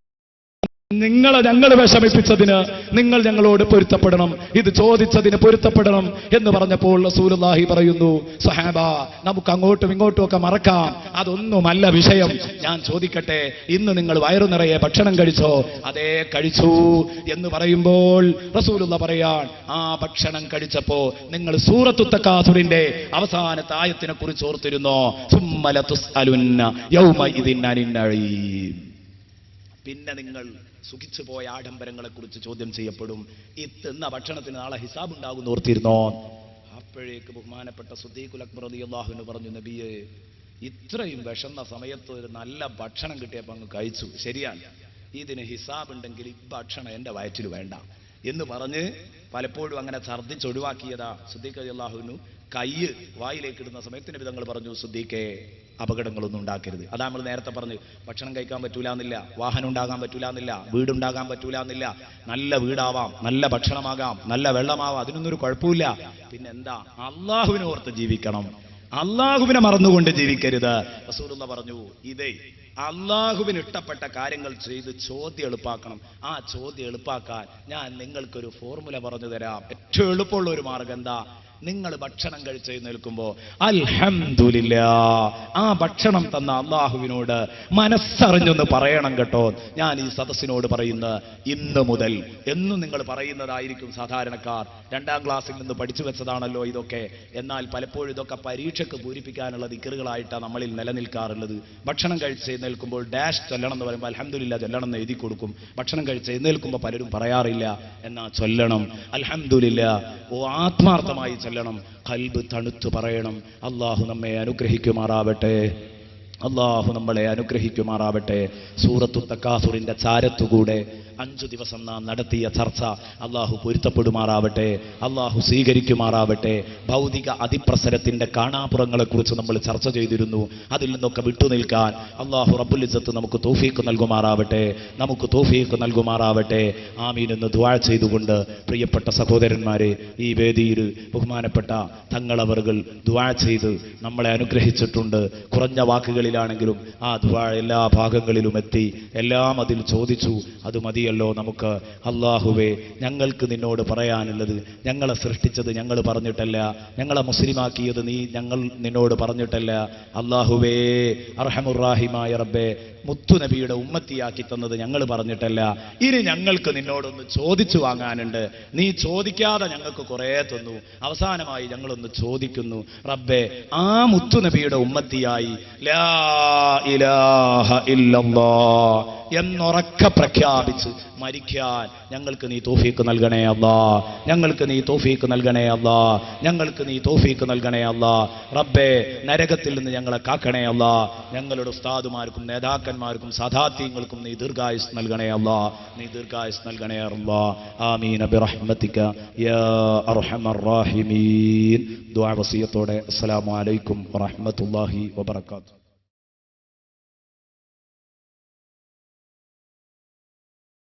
ഞങ്ങൾ വിഷമിപ്പിച്ചതിന് നിങ്ങൾ ഞങ്ങളോട് പൊരുത്തപ്പെടണം, ഇത് ചോദിച്ചതിന് പൊരുത്തപ്പെടണം എന്ന് പറഞ്ഞപ്പോൾ റസൂലുള്ളാഹി പറയുന്നു, സഹാബ, നമുക്ക് അങ്ങോട്ടും ഇങ്ങോട്ടും ഒക്കെ മറക്കാം, അതൊന്നുമല്ല വിഷയം. ഞാൻ ചോദിക്കട്ടെ, ഇന്ന് നിങ്ങൾ വയറു നിറയെ ഭക്ഷണം കഴിച്ചോ? അതേ, കഴിച്ചു എന്ന് പറയുമ്പോൾ റസൂലുള്ളാഹി പറയാൻ, ആ ഭക്ഷണം കഴിച്ചപ്പോ നിങ്ങൾ സൂറത്തു തകാസുറിന്റെ അവസാനത്തെ ആയത്തിനെ കുറിച്ച് ഓർത്തിരുന്നോ? സുമ്മ ലതുസ്അലുന്ന യൗമഇദിൻ അനിൻ നഈം. പിന്നെ നിങ്ങൾ സുഖിച്ചു പോയ ആഡംബരങ്ങളെ കുറിച്ച് ചോദ്യം ചെയ്യപ്പെടും. ഈ തിന്ന ഭക്ഷണത്തിന് നാളെ ഹിസാബ് ഉണ്ടാകും ഓർത്തിരുന്നോ? അപ്പോഴേക്ക് ബഹുമാനപ്പെട്ട സിദ്ദീഖുൽ അക്ബർ റളിയല്ലാഹു അൻഹു പറഞ്ഞു, നബിയെ ഇത്രയും വിഷന്ന സമയത്ത് ഒരു നല്ല ഭക്ഷണം കിട്ടിയപ്പോൾ അങ്ങ് കഴിച്ചു, ശരിയാണ്, ഇതിന് ഹിസാബ് ഉണ്ടെങ്കിൽ ഈ ഭക്ഷണം എൻ്റെ വയറ്റിൽ വേണ്ട എന്ന് പറഞ്ഞ് പലപ്പോഴും അങ്ങനെ ഛർദ്ദിച്ചൊഴിവാക്കിയതാ സിദ്ദീഖ് റളിയല്ലാഹുവിനു. കയ്യ് വായിലേക്ക് ഇടുന്ന സമയത്ത് നബി തങ്ങൾ പറഞ്ഞു, സിദ്ദീഖേ അപകടങ്ങളൊന്നും ഉണ്ടാക്കരുത്. അതാ നമ്മൾ നേരത്തെ പറഞ്ഞു, ഭക്ഷണം കഴിക്കാൻ പറ്റൂല എന്നില്ല, വാഹനം ഉണ്ടാകാൻ പറ്റൂല എന്നില്ല, വീടുണ്ടാകാൻ പറ്റൂല എന്നില്ല. നല്ല വീടാവാം, നല്ല ഭക്ഷണമാകാം, നല്ല വെള്ളമാവാം, അതിനൊന്നും ഒരു കുഴപ്പമില്ല. പിന്നെന്താ, അള്ളാഹുവിനെ ഓർത്ത് ജീവിക്കണം, അള്ളാഹുവിനെ മറന്നുകൊണ്ട് ജീവിക്കരുത്. റസൂലുള്ള പറഞ്ഞു, ഇതേ അള്ളാഹുവിന് ഇഷ്ടപ്പെട്ട കാര്യങ്ങൾ ചെയ്ത് ചോദ്യം എളുപ്പാക്കണം. ആ ചോദ്യം എളുപ്പാക്കാൻ ഞാൻ നിങ്ങൾക്കൊരു ഫോർമുല പറഞ്ഞു തരാം. ഏറ്റവും എളുപ്പമുള്ള ഒരു മാർഗം എന്താ? നിങ്ങൾ ഭക്ഷണം കഴിച്ച് നിൽക്കുമ്പോൾ അൽഹംദുലില്ലാ, ആ ഭക്ഷണം തന്ന അള്ളാഹുവിനോട് മനസ്സറിഞ്ഞൊന്ന് പറയണം കേട്ടോ. ഞാൻ ഈ സദസ്സിനോട് പറയുന്നത് ഇന്ന് മുതൽ എന്നും നിങ്ങൾ പറയുന്നതായിരിക്കും സാധാരണക്കാർ. 2ാം ക്ലാസ്സിൽ നിന്ന് പഠിച്ചു വെച്ചതാണല്ലോ ഇതൊക്കെ. എന്നാൽ പലപ്പോഴും ഇതൊക്കെ പരീക്ഷയ്ക്ക് പൂരിപ്പിക്കാനുള്ള ദിക്റുകളായിട്ടാണ് നമ്മളിൽ നിലനിൽക്കാറുള്ളത്. ഭക്ഷണം കഴിച്ച് നിൽക്കുമ്പോൾ ഡാഷ് ചൊല്ലണം എന്ന് പറയുമ്പോൾ അൽഹംദുലില്ലാ ചൊല്ലണം എന്ന് എഴുതി കൊടുക്കും. ഭക്ഷണം കഴിച്ച് നിൽക്കുമ്പോൾ പലരും പറയാറില്ല, എന്നാ ചൊല്ലണം അൽഹംദുലില്ലാ. ഓ, ആത്മാർത്ഥമായി ചൊല്ലണം, ഖൽബ് തണുത്തു പറയണം. അള്ളാഹു നമ്മെ അനുഗ്രഹിക്കുമാറാവട്ടെ, അള്ളാഹു നമ്മളെ അനുഗ്രഹിക്കുമാറാവട്ടെ. സൂറത്തു തക്കാസുറിന്റെ ചാരത്തുകൂടെ 5 ദിവസം നാം നടത്തിയ ചർച്ച അള്ളാഹു പൊരുത്തപ്പെടുമാറാവട്ടെ, അള്ളാഹു സ്വീകരിക്കുമാറാവട്ടെ. ഭൗതിക അതിപ്രസരത്തിന്റെ കാണാപ്പുറങ്ങളെക്കുറിച്ച് നമ്മൾ ചർച്ച ചെയ്തിരുന്നു. അതിൽ നിന്നൊക്കെ വിട്ടുനിൽക്കാൻ അള്ളാഹു റബ്ബുൽ ഇസ്സത്ത് നമുക്ക് തൗഫീഖ് നൽകുമാറാവട്ടെ, നമുക്ക് തൗഫീഖ് നൽകുമാറാവട്ടെ. ആമീൻ എന്ന് ദുആ ചെയ്തുകൊണ്ട് പ്രിയപ്പെട്ട സഹോദരന്മാരെ, ഈ വേദിയിൽ ബഹുമാനപ്പെട്ട തങ്ങളവറുകൾ ദുആ ചെയ്ത് നമ്മളെ അനുഗ്രഹിച്ചിട്ടുണ്ട്. കുറഞ്ഞ വാക്കുകളിലാണെങ്കിലും ആ ദുആ എല്ലാ ഭാഗങ്ങളിലും എത്തി. എല്ലാം അതിൽ ചോദിച്ചു. അത് മതി നമുക്ക്. അള്ളാഹുവേ, ഞങ്ങൾക്ക് നിന്നോട് പറയാനുള്ളത്, ഞങ്ങളെ സൃഷ്ടിച്ചത് ഞങ്ങൾ പറഞ്ഞിട്ടല്ല, ഞങ്ങളെ മുസ്ലിമാക്കിയത് ഞങ്ങൾ നിന്നോട് പറഞ്ഞിട്ടല്ല. അള്ളാഹുവേ, അർഹമുറാഹിമായ റബ്ബേ, മുത്തുനബിയുടെ ഉമ്മത്തിയാക്കി തന്നത് ഞങ്ങൾ പറഞ്ഞിട്ടല്ല. ഇനി ഞങ്ങൾക്ക് നിന്നോടൊന്ന് ചോദിച്ചു വാങ്ങാനുണ്ട്. നീ ചോദിക്കാതെ ഞങ്ങൾക്ക് കുറേ തന്നു. അവസാനമായി ഞങ്ങളൊന്ന് ചോദിക്കുന്നു റബ്ബേ, ആ മുത്തുനബിയുടെ ഉമ്മത്തിയായി ലാ ഇലാഹ ഇല്ലല്ലാഹ് എന്നുറക്കെ പ്രഖ്യാപിച്ച് മരിക്കാൻ ഞങ്ങൾക്ക് നീ തൗഫീഖ് നൽകണേ അല്ലാ, ഞങ്ങൾക്ക് നീ തൗഫീഖ് നൽകണേ അല്ലാ, ഞങ്ങൾക്ക് നീ തൗഫീഖ് നൽകണേ അല്ലാ. റബ്ബേ, നരകത്തിൽ നിന്ന് ഞങ്ങളെ കാക്കണേ അല്ലാ. ഞങ്ങളുടെ ഉസ്താദുമാർക്കും നേതാക്കന്മാർക്കും സാദാത്യങ്ങൾക്കും നീ ദീർഘായുസ് നൽകണേ അല്ലാ, നീ ദീർഘായുസ് നൽകണേ അല്ലാ. ആമീൻ ബിറഹ്മതിക യാ അർഹമർ റഹീമീൻ. ദുആ വസിയത്തോടെ അസ്സലാമു അലൈക്കും വറഹ്മത്തുള്ളാഹി വബറകാതുഹു.